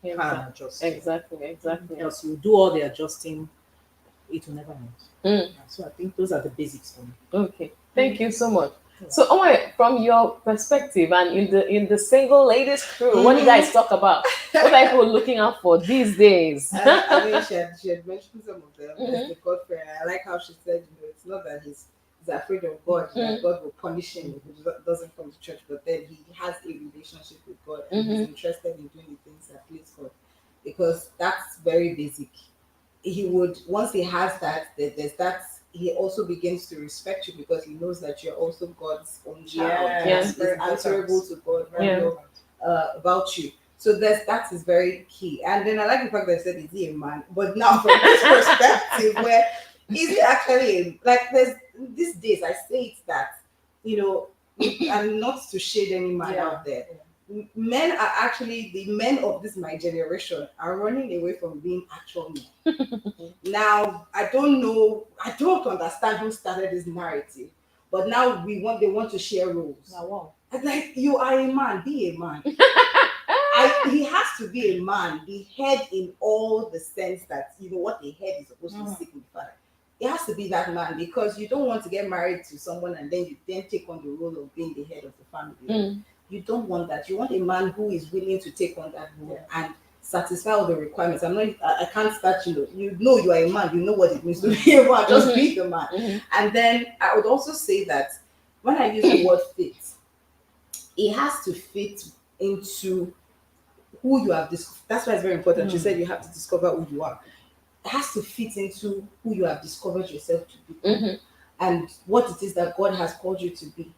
can adjust. Exactly. Else you do all the adjusting, it will never end. So I think those are the basics for me. Okay, thank you so much. So, from your perspective and in the single ladies crew, what do you guys talk about? What are people looking out for these days? I mean, she had mentioned some of them. The God fear. I like how she said, it's not that he's afraid of God, that God will punish him if he doesn't come to church, but then he has a relationship with God and he's interested in doing the things that please God, because that's very basic. He would, once he has that, there's that. He also begins to respect you because he knows that you're also God's own child. Yes, He's answerable to God about you. So that is very key. And then I like the fact that I said, is he a man? But now from this perspective, where is he actually there's these days I say it that, and not to shade any man out there. Men are actually, the men of this my generation are running away from being actual men. Now I don't understand who started this narrative, but now they want to share roles. I'm like, you are a man, be a man. He has to be a man, the head in all the sense that what the head is supposed to signify. It has to be that man, because you don't want to get married to someone and then you take on the role of being the head of the family. You don't want that. You want a man who is willing to take on that role and satisfy all the requirements. I can't start, you are a man, you know what it means to be a man, just be the man. And then I would also say that when I use the word fit, it has to fit into who you have discovered. That's why it's very important. You said you have to discover who you are. It has to fit into who you have discovered yourself to be and what it is that God has called you to be.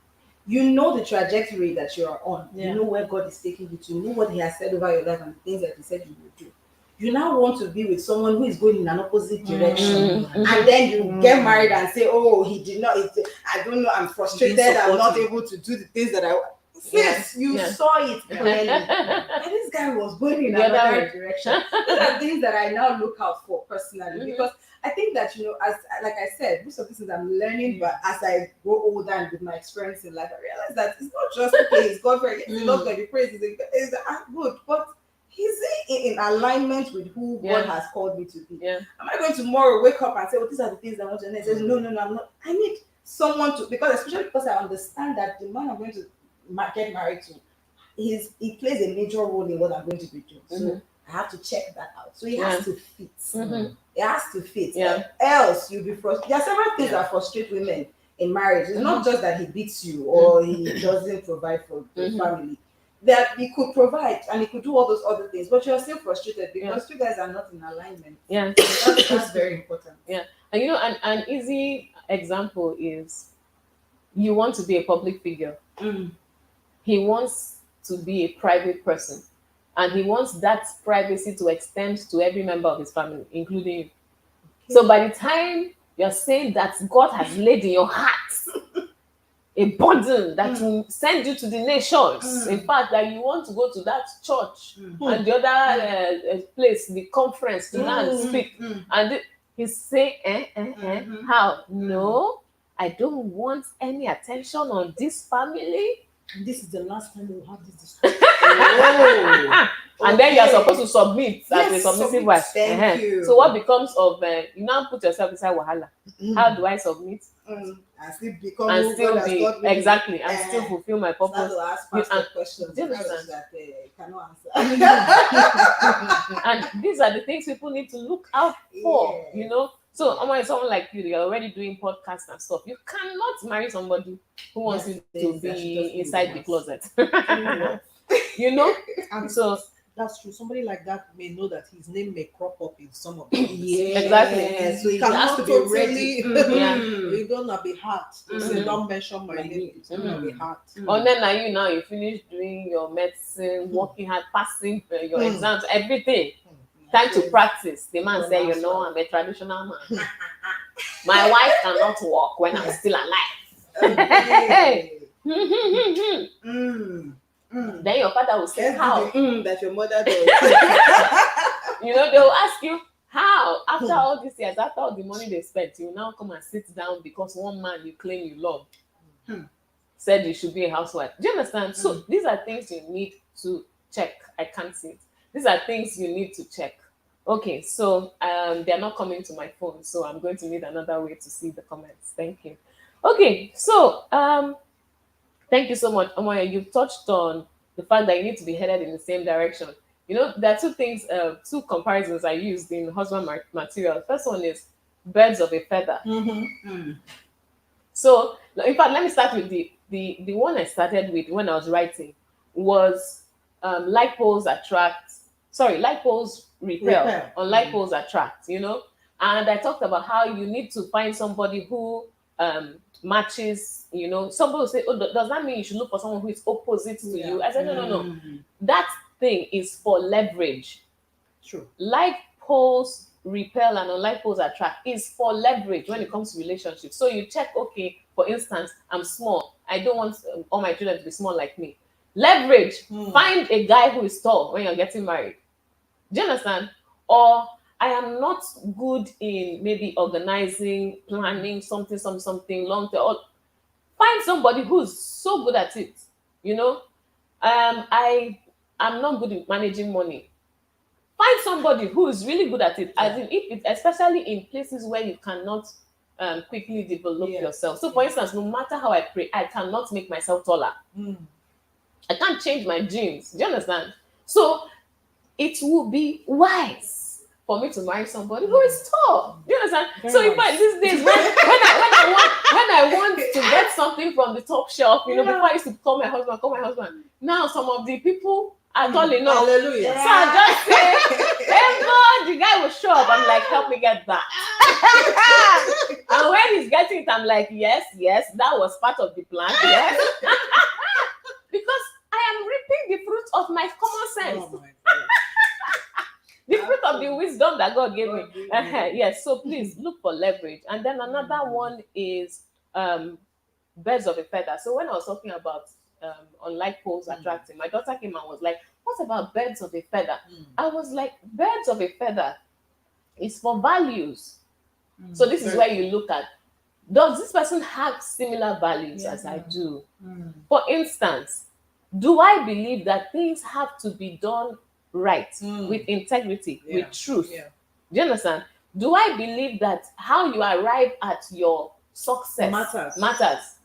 You know the trajectory that you are on. You know where God is taking you to. You know what He has said over your life and things that He said you will do. You now want to be with someone who is going in an opposite direction, and then you get married and say, "Oh, he did not. I don't know. I'm frustrated. I'm not able to do the things that I." Yes, you saw it clearly. And this guy was going in another direction. These are things that I now look out for personally, because I think that, as like I said, most of these things I'm learning, but as I grow older and with my experience in life, I realize that it's not just okay, it's God very, it's not going to be praised, it's good, but he's in alignment with who God has called me to be. Am I going to tomorrow wake up and say, "Oh, these are the things I want to do"? And says, "No, I'm not." I need someone to, especially because I understand that the man I'm going to get married to, he plays a major role in what I'm going to be doing. So I have to check that out. So it has to fit. It has to fit. Else you'll be frustrated. There are several things that frustrate women in marriage. It's not just that he beats you or he doesn't provide for the family. That he could provide and he could do all those other things, but you're still frustrated because you guys are not in alignment. That's very important. And an easy example is, you want to be a public figure. He wants to be a private person, and he wants that privacy to extend to every member of his family, including you. So by the time you're saying that God has laid in your heart a burden that will send you to the nations, in fact, that you want to go to that church and the other place, the conference, to learn and speak, and he's saying, how? No, I don't want any attention on this family. And this is the last time we'll have this discussion. And then you are Okay. supposed to submit as a Yes, submissive submit. wife. Thank you. So what becomes of you now put yourself inside wahala? How do I submit And still become and who still God has be taught me. exactly and still fulfill my Start purpose? to ask You- pastor and- questions do you that understand? you cannot answer. And these are the things people need to look out for, Yes. you know. So someone like you're already doing podcasts and stuff. You cannot marry somebody who wants Yes, you that to she just be inside the needs closet. Yeah. You know? And So that's true. Somebody like that may know that his name may crop up in some of the Yeah, Exactly. So You he has cannot to be totally. ready. You're gonna be hard to say, Mhm. don't mention my My name. name. It's gonna be hard. and then now you finish doing your medicine, working hard, passing your exams, everything. Time to Yes. practice. The man Your said, last one. I'm a traditional man. My wife cannot walk when I'm still alive. Okay. Then your father will say, Let's how? do the that your mother does. You know, they will ask you, how? After all these years, after all the money they spent, you now come and sit down because one man you claim you love said you should be a housewife. Do you understand? So these are things you need to check. I can't see it. These are things you need to check. Okay, so they're not coming to my phone, so I'm going to need another way to see the comments. Thank you. Okay, so thank you so much, Amoya. You've touched on the fact that you need to be headed in the same direction. You know, there are two things, two comparisons I used in husband material. First one is birds of a feather. So, in fact, let me start with the one I started with when I was writing was like poles attract. Sorry, like poles repel. Unlike poles attract. You know, and I talked about how you need to find somebody who matches. You know, somebody will say, "Oh, does that mean you should look for someone who is opposite to you?" I said, "No. That thing is for leverage. True. Like poles repel and unlike poles attract is for leverage when it comes to relationships. So you check, okay, for instance, I'm small. I don't want all my children to be small like me. Leverage. Find a guy who is tall when you're getting married. Do you understand? Or I am not good in maybe organizing, planning something long term. Or find somebody who's so good at it. You know, I'm not good in managing money. Find somebody who is really good at it, as in especially in places where you cannot quickly develop yourself. So, for instance, no matter how I pray, I cannot make myself taller. I can't change my genes. Do you understand? So, it will be wise for me to marry somebody who is tall. Do you understand? Very In fact, these days when I want to get something from the top shelf, you know, before I used to call my husband. Now some of the people are tall enough. Hallelujah. So I just say, the guy will show up. I'm like, help me get that. And when he's getting it, I'm like, yes, that was part of the plan. Yes. Because I am reaping the fruit of my common sense. Oh my God. The fruit of the wisdom that God gave me. Yes, so please look for leverage. And then another one is birds of a feather. So when I was talking about unlike poles attracting, my daughter came and was like, what about birds of a feather? I was like, birds of a feather is for values. So this is where you look at, does this person have similar values as I do? For instance, do I believe that things have to be done right, with integrity, with truth? Do you understand? Do I believe that how you arrive at your success matters?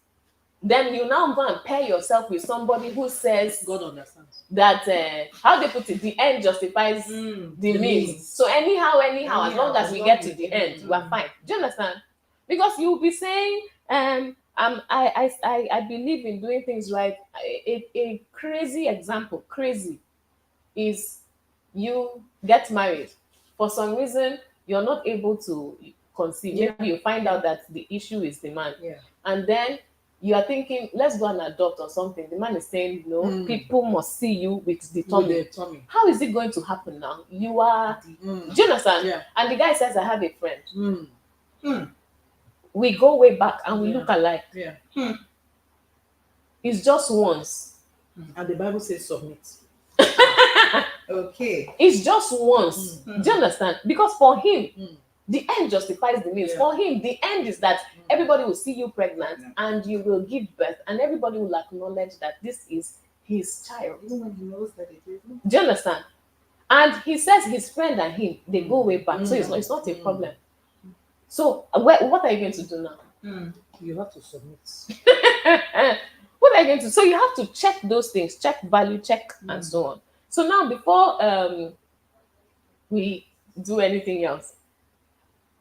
Then you now go and pair yourself with somebody who says God understands. that how they put it, the end justifies the means. So anyhow, as long as we get to the end, we're fine. Do you understand? Because you'll be saying, I believe in doing things right. A crazy example, is you get married. For some reason, you're not able to conceive. Maybe you find out that the issue is the man. And then you are thinking, let's go and adopt or something. The man is saying, no, people must see you with the tummy. How is it going to happen now? You are, do you understand? And the guy says, I have a friend. We go way back and we look alike. It's just once. And the Bible says submit. Okay. It's just once. Do you understand? Because for him, the end justifies the means. Yeah. For him, the end is that everybody will see you pregnant and you will give birth, and everybody will acknowledge that this is his child. Even when he knows that it is. Do you understand? And he says his friend and him, they go way back. So it's not a problem. So what are you going to do now? You have to submit. What are you going to? So you have to check those things, check value, check and so on. So now before we do anything else,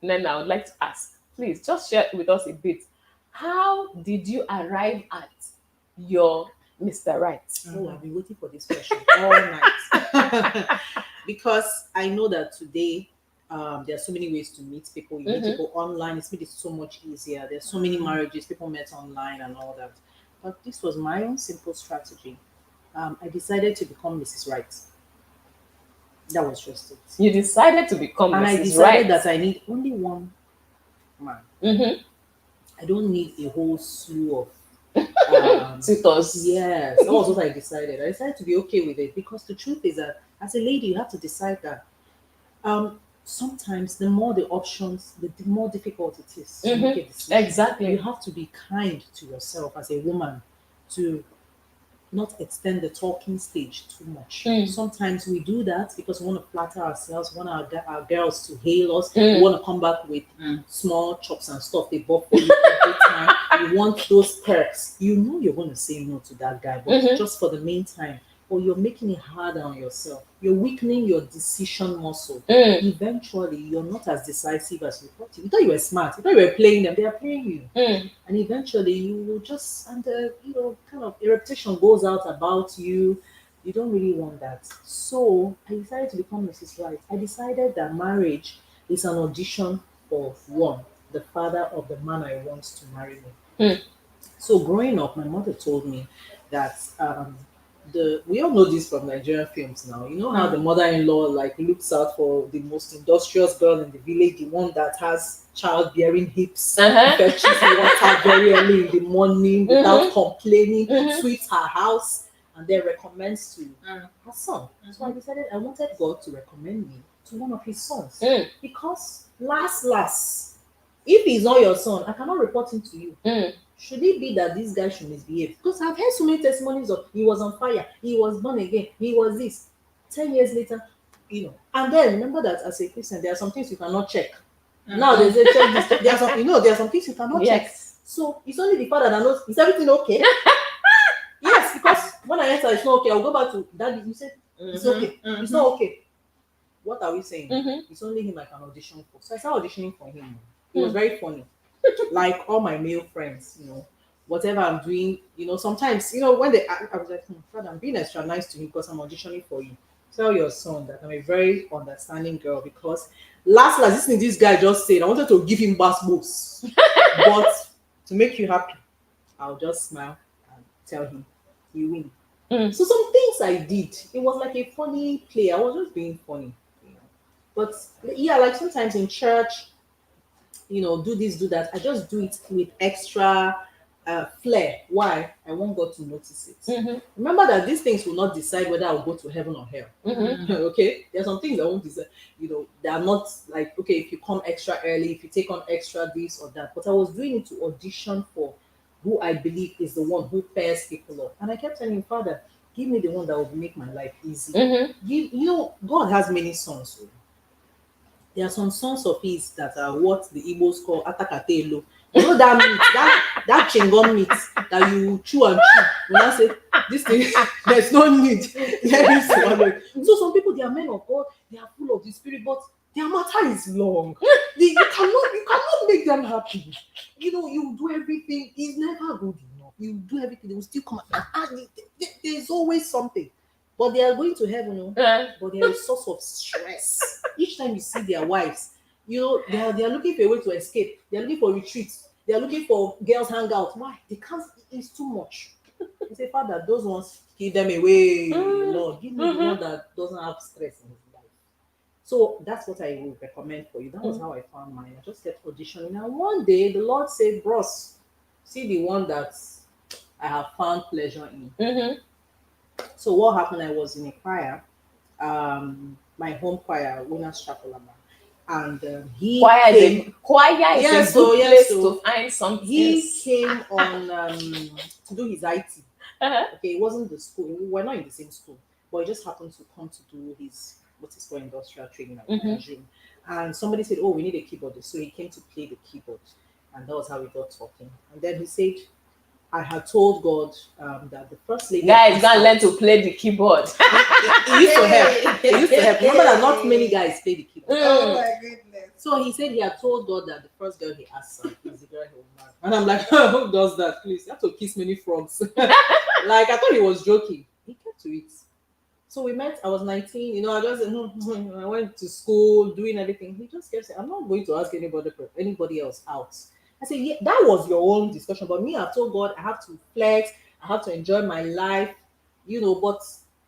then I would like to ask, please just share with us a bit. How did you arrive at your Mr. Right? Oh, I've been waiting for this question all night. Because I know that today there are so many ways to meet people. You meet people online. It's made it so much easier. There's so many marriages people met online and all that. But this was my own simple strategy. I decided to become Mrs. Right. That was just it. You decided to become And I Mrs. decided Right. that I need only one man. I don't need a whole slew of Suitors. yes, that was what I decided. I decided to be okay with it because the truth is that as a lady, you have to decide that sometimes the more the options, the more difficult it is to make a decision. Exactly. You have to be kind to yourself as a woman to not extend the talking stage too much. Sometimes we do that because we want to flatter ourselves, we want our girls to hail us, we want to come back with small chops and stuff they bought for you every time. You want those perks. You know you're going to say no to that guy, but just for the meantime, or you're making it harder on yourself. You're weakening your decision muscle. Eventually, you're not as decisive as you thought. You thought you were smart. You thought you were playing them. They are playing you. And eventually, you will just, and kind of a reputation goes out about you. You don't really want that. So I decided to become Mrs. Right. I decided that marriage is an audition for one, the father of the man I want to marry me. So growing up, my mother told me that we all know this from Nigerian films now. You know how the mother-in-law like looks out for the most industrious girl in the village, the one that has childbearing hips, fetches water very early in the morning without complaining, sweeps her house, and then recommends to her son. So I decided I wanted God to recommend me to one of his sons because last, if he's not your son, I cannot report him to you. Should it be that this guy should misbehave? Because I've heard so many testimonies of he was on fire, he was born again, he was this. 10 years later, and then remember that as a Christian, there are some things you cannot check. Now there's a check this. There are some things you cannot check. So it's only the father that knows. Is everything okay? Yes, because when I answer it's not okay, I'll go back to daddy. You said it's okay. It's not okay. What are we saying? It's only him I can audition for. So I started auditioning for him. It was very funny. Like all my male friends, whatever I'm doing, sometimes, when I was like, Father, I'm being extra nice to you because I'm auditioning for you. Tell your son that I'm a very understanding girl because last, this guy just said, I wanted to give him bass moves. But to make you happy, I'll just smile and tell him, you win. So some things I did, it was like a funny play. I was just being funny. But yeah, like sometimes in church, do this, do that. I just do it with extra flair. Why? I want God to notice it. Remember that these things will not decide whether I'll go to heaven or hell. Okay? There are some things that won't decide. They are not like, okay, if you come extra early, if you take on extra this or that. But I was doing it to audition for who I believe is the one who pairs people up. And I kept telling him, Father, give me the one that will make my life easy. God has many sons. So there are some sons of his that are what the Igbos call atakatelo. That meat, that chingon meat that you chew and chew. When I say this thing, there's no need. Let me swallow it. So some people, they are men of God, they are full of the spirit, but their matter is long. You cannot make them happy. You do everything. It's never good enough. You do everything, they will still come out. There's always something. But they are going to heaven, but they are a source of stress. Each time you see their wives, they are looking for a way to escape. They are looking for retreats. They are looking for girls hangout. Why? They can't. It's too much. I say, Father, those ones, give them away. Lord, give me the one that doesn't have stress in his life. So that's what I would recommend for you. That was how I found mine. I just kept auditioning. And one day, the Lord said, Bros, see the one that I have found pleasure in. So what happened? I was in a choir, my home choir, Winners Chapel. and he Choir came. is a Yes, good yes, place so to find something. He came on to do his IT. Uh-huh. Okay, it wasn't the school. We were not in the same school, but he just happened to come to do his what is called industrial training, I Mhm. presume. And somebody said, "Oh, we need a keyboardist," so he came to play the keyboard, and that was how we got talking. And then he said, "I had told God that the first lady Guys, I go and learn asked to play the keyboard. it used to help. It used to help. Remember that not many guys play the keyboard. Oh my goodness. So he said he had told God that the first girl he asked her is the girl he will marry. And I'm like, who does that? Please, you have to kiss many frogs. Like, I thought he was joking. He kept to it. So we met, I was 19, I just, I went to school, doing everything. He just kept saying, I'm not going to ask anybody else out. I said, yeah, that was your own discussion. But me, I've told God I have to flex, I have to enjoy my life, but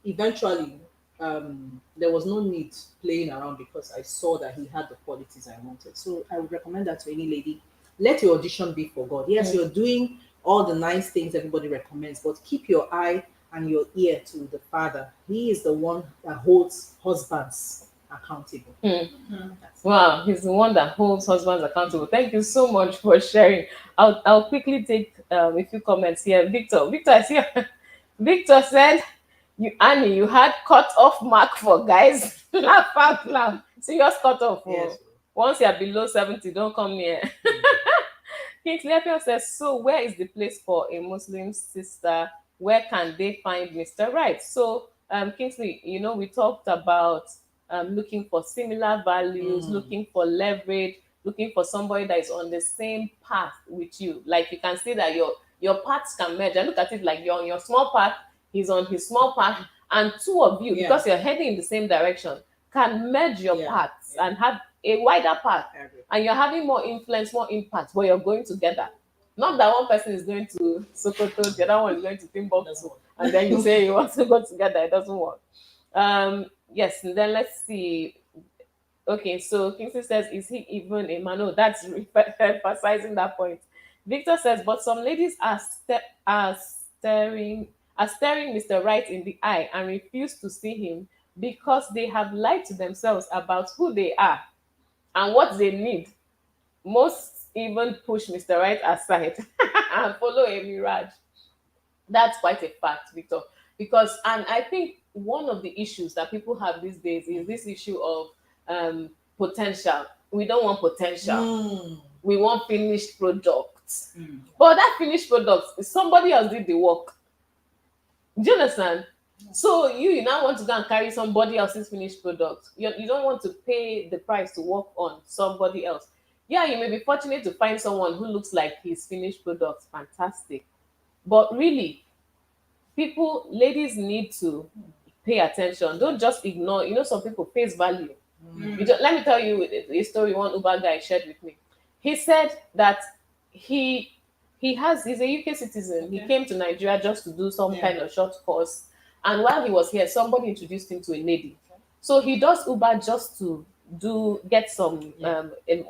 eventually there was no need playing around because I saw that he had the qualities I wanted. So I would recommend that to any lady. Let your audition be for God. Yes, you're doing all the nice things everybody recommends, but keep your eye and your ear to the Father. He is the one that holds husbands accountable. That's Wow, he's the one that holds husbands accountable. Thank you so much for sharing. I'll quickly take a few comments here. Victor, I see. Victor said, Annie, you had cut off mark for guys. Laugh out loud. Serious cut off. Yes. Once you're below 70, don't come near. Kingsley Epion says, so where is the place for a Muslim sister? Where can they find Mr. Right? So, Kingsley, we talked about looking for similar values, looking for leverage, looking for somebody that is on the same path with you. Like you can see that your paths can merge. And look at it like you're on your small path, he's on his small path, and two of you, because you're heading in the same direction, can merge your paths and have a wider path. And you're having more influence, more impact, but you're going together. Not that one person is going to Sokoto, the other one is going to Timbuktu, and then you say you want to go together. It doesn't work. Yes, and then let's see. Okay, so Kingsley says, is he even a man? No, that's emphasizing that point. Victor says, but some ladies are staring Mr. Right in the eye and refuse to see him because they have lied to themselves about who they are and what they need. Most even push Mr. Right aside and follow a mirage. That's quite a fact, Victor. And I think one of the issues that people have these days is this issue of potential. We don't want potential. We want finished products. But that finished product, somebody else did the work. Do you understand? So you now want to go and carry somebody else's finished product. You don't want to pay the price to work on somebody else. Yeah, you may be fortunate to find someone who looks like his finished product. Fantastic. But really, ladies need to pay attention. Don't just ignore. Some people face value. Let me tell you a story one Uber guy shared with me. He said that he's a UK citizen. He came to Nigeria just to do some kind of short course. And while he was here, somebody introduced him to a lady. So he does Uber just to get some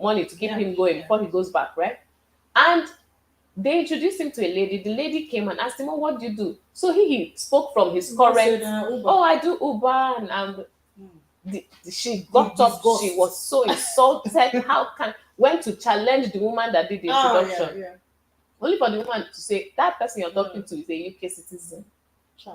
money to keep him going before he goes back, right? And they introduced him to a lady. The lady came and asked him, "Oh, what do you do?" So he spoke from his current. Oh, I do Uber, and she got up. She was so insulted. Went to challenge the woman that did the introduction. Only for the woman to say that person you're talking to is a UK citizen.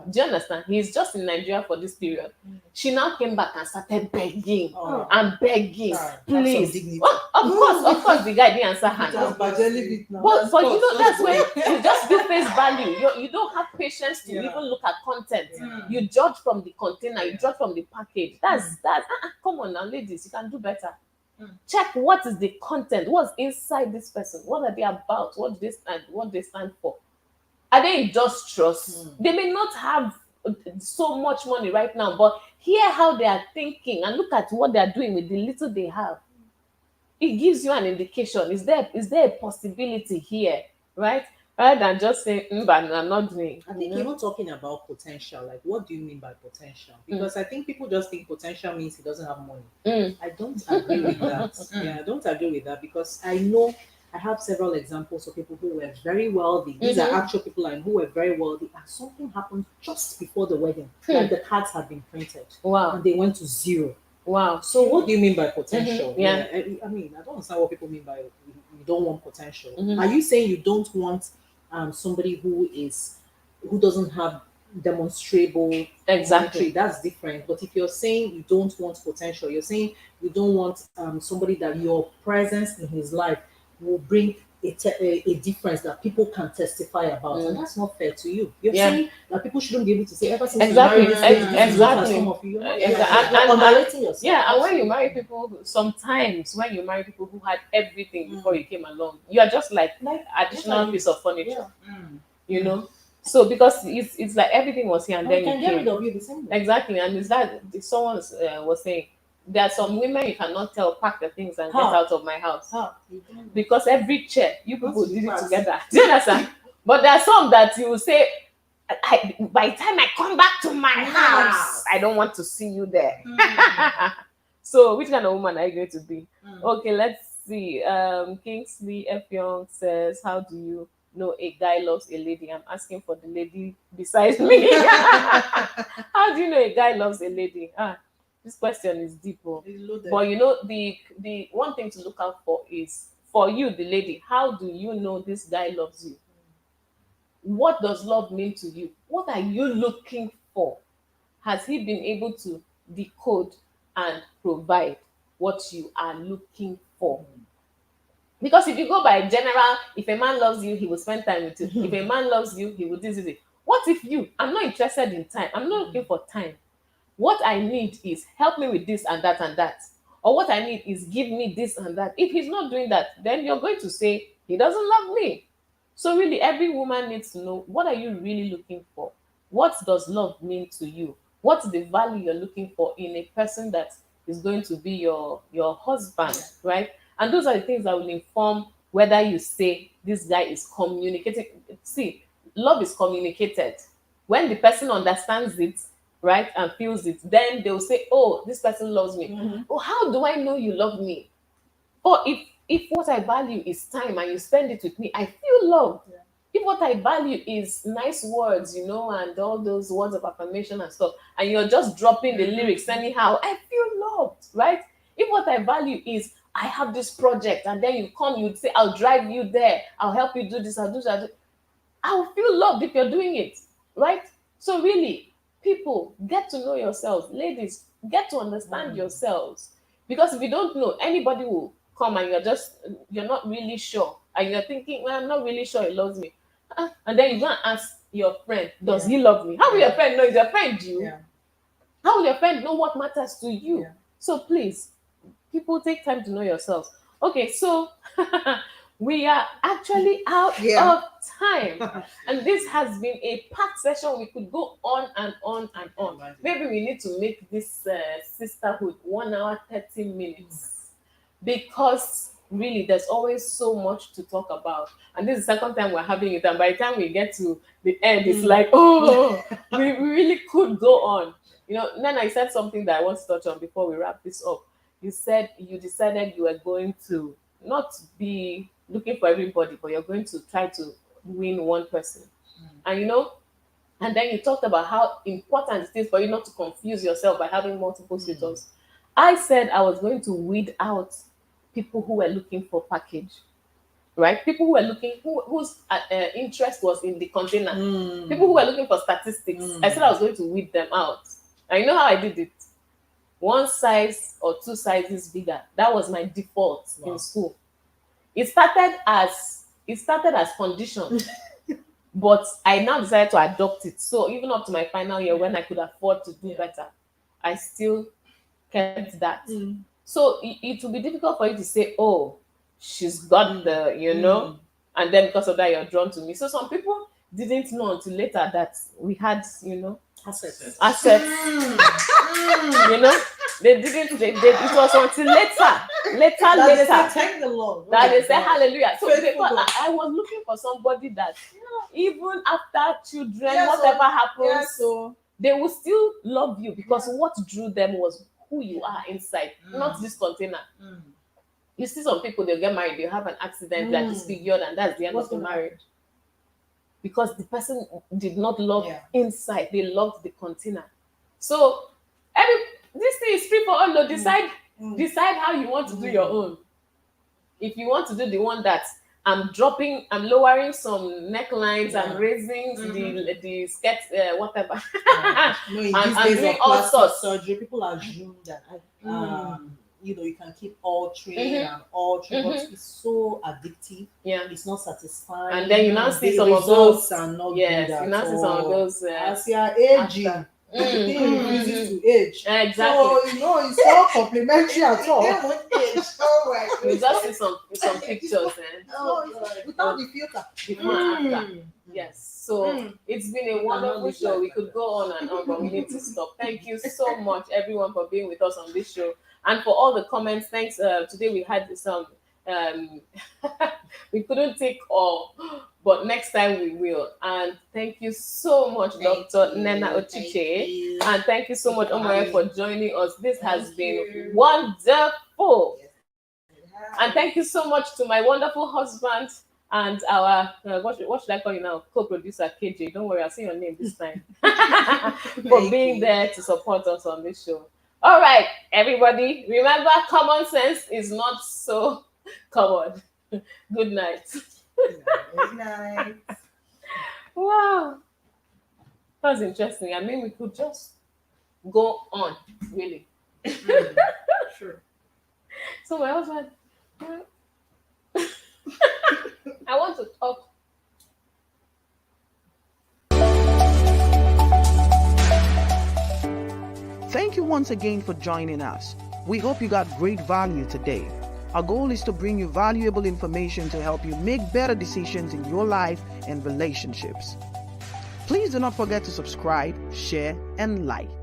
Do you understand? He's just in Nigeria for this period. She now came back and started begging and begging. Please. Of course, the guy didn't answer her. But that's when you just do face value. You don't have patience to even look at content. You judge from the container, you judge from the package. That's come on now, ladies, you can do better. Check what is the content, what's inside this person, what are they about, what they stand for. Are they industrious? They may not have so much money right now, but hear how they are thinking and look at what they are doing with the little they have. It gives you an indication. Is there a possibility here, right? Rather than just saying, but I'm not doing. I think you're not talking about potential. Like, what do you mean by potential? Because I think people just think potential means he doesn't have money. I don't agree with that. I don't agree with that because I know I have several examples of people who were very wealthy. These are actual people who were very wealthy, and something happened just before the wedding. Like the cards had been printed. Wow. And they went to zero. Wow. So what do you mean by potential? Mhm, yeah. I mean, I don't understand what people mean by you don't want potential. Mhm. Are you saying you don't want somebody who doesn't have demonstrable Exactly. monetary? That's different. But if you're saying you don't want potential, you're saying you don't want somebody that your presence in his life will bring a difference that people can testify about, and that's not fair to you. You're Yeah. saying that people shouldn't be able to say ever since Exactly. you married this lady, this is what has Exactly. come of you. You're not Exactly. you're underrating yourself. Yeah, and when you Absolutely. marry people, sometimes when you marry people who had everything before you came along, you are just like additional piece of furniture, you know. So because it's like everything was here and And we then can you get rid came. of you the same way. Exactly, and is that someone was saying there are some women you cannot tell pack the things and get How? out of my house How? You don't. because every chair you Once people you did it pass. together. Do you understand? But there are some that you will say, by the time I come back to my house, I don't want to see you there. So, which kind of woman are you going to be? Okay, let's see. Kingsley F. Young says, how do you know a guy loves a lady? I'm asking for the lady beside me. How do you know a guy loves a lady? This question is deep. Oh. It's loaded. But you know, the one thing to look out for is for you, the lady, how do you know this guy loves you? What does love mean to you? What are you looking for? Has he been able to decode and provide what you are looking for? Because if you go by general, if a man loves you, he will spend time with you. If a man loves you, he will do this. What if you? I'm not interested in time. I'm not looking for time. What I need is help me with this and that and that. Or what I need is give me this and that. If he's not doing that, then you're going to say he doesn't love me. So really, every woman needs to know, what are you really looking for? What does love mean to you? What's the value you're looking for in a person that is going to be your husband, right? And those are the things that will inform whether you say this guy is communicating. See, love is communicated. When the person understands it, right, and feels it, then they'll say, oh, this person loves me. Oh, how do I know you love me? Or if what I value is time and you spend it with me, I feel loved. If what I value is nice words, and all those words of affirmation and stuff, and you're just dropping the lyrics anyhow, I feel loved, right? If what I value is I have this project, and then you come, you say, I'll drive you there, I'll help you do this, I'll do that, I'll feel loved if you're doing it, right? So really, people, get to know yourselves. Ladies, get to understand yourselves. Because if you don't know, anybody will come and you're not really sure. And you're thinking, well, I'm not really sure he loves me. And then you go and ask your friend, does he love me? How will your friend know? Is your friend you? Yeah. How will your friend know what matters to you? Yeah. So please, people, take time to know yourselves. Okay, so we are actually out of time. And this has been a packed session. We could go on and on and on. Maybe we need to make this sisterhood 1 hour 30 minutes, because really there's always so much to talk about, and this is the second time we're having it, and by the time we get to the end, it's like, oh, we really could go on. Then I said something that I want to touch on before we wrap this up. You said you decided you were going to not be looking for everybody, but you're going to try to win one person. And and then you talked about how important it is for you not to confuse yourself by having multiple suitors. I said I was going to weed out people who were looking for package, right? People who were looking, whose interest was in the container. People who were looking for statistics. I said I was going to weed them out. And you know how I did it? One size or two sizes bigger. That was my default in school. It started as condition, but I now decided to adopt it. So even up to my final year, when I could afford to do better, I still kept that. So it will be difficult for you to say, oh, she's got the, and then because of that, you're drawn to me. So some people didn't know until later that we had, assets. They didn't. It was until later Thank the Lord. that they say hallelujah. So because I was looking for somebody that even after children, whatever happens, they will still love you, because what drew them was who you are inside, not this container. You see some people, they'll get married, they'll have an accident, they're disfigured, and that's the end of the marriage. Because the person did not love inside, they loved the container. So this thing is free for all. No, decide how you want to do your own. If you want to do the one that I'm lowering some necklines, I'm raising the skirt, whatever. No, in I'm these days doing of all plastic sorts. surgery, people assume that you can keep altering and altering, but it's so addictive. Yeah. It's not satisfying. And then you now see The some of results those. are not Yes, good you at now see some of all. those. As you are aging, after. the thing refuses to age. Exactly. So it's not complimentary at all. Oh my You just see some pictures, Without the filter. before and after. Yes. So it's been a wonderful live show. like We that. could go on and on, but we need to stop. Thank you so much, everyone, for being with us on this show and for all the comments. Thanks. Today we had some. We couldn't take all, but next time we will. And thank you so much, Dr. Nena Ochiche, and thank you so much, Omar, for joining us. This has been wonderful. And thank you so much to my wonderful husband and our what should I call you now? Co-producer KJ. Don't worry, I'll say your name this time. For being there to support us on this show. All right, everybody. Remember, common sense is not so common. Good night. Good night. Wow. That's interesting. I mean, we could just go on, really. Sure. So my husband, I want to talk. Thank you once again for joining us. We hope you got great value today. Our goal is to bring you valuable information to help you make better decisions in your life and relationships. Please do not forget to subscribe, share, and like.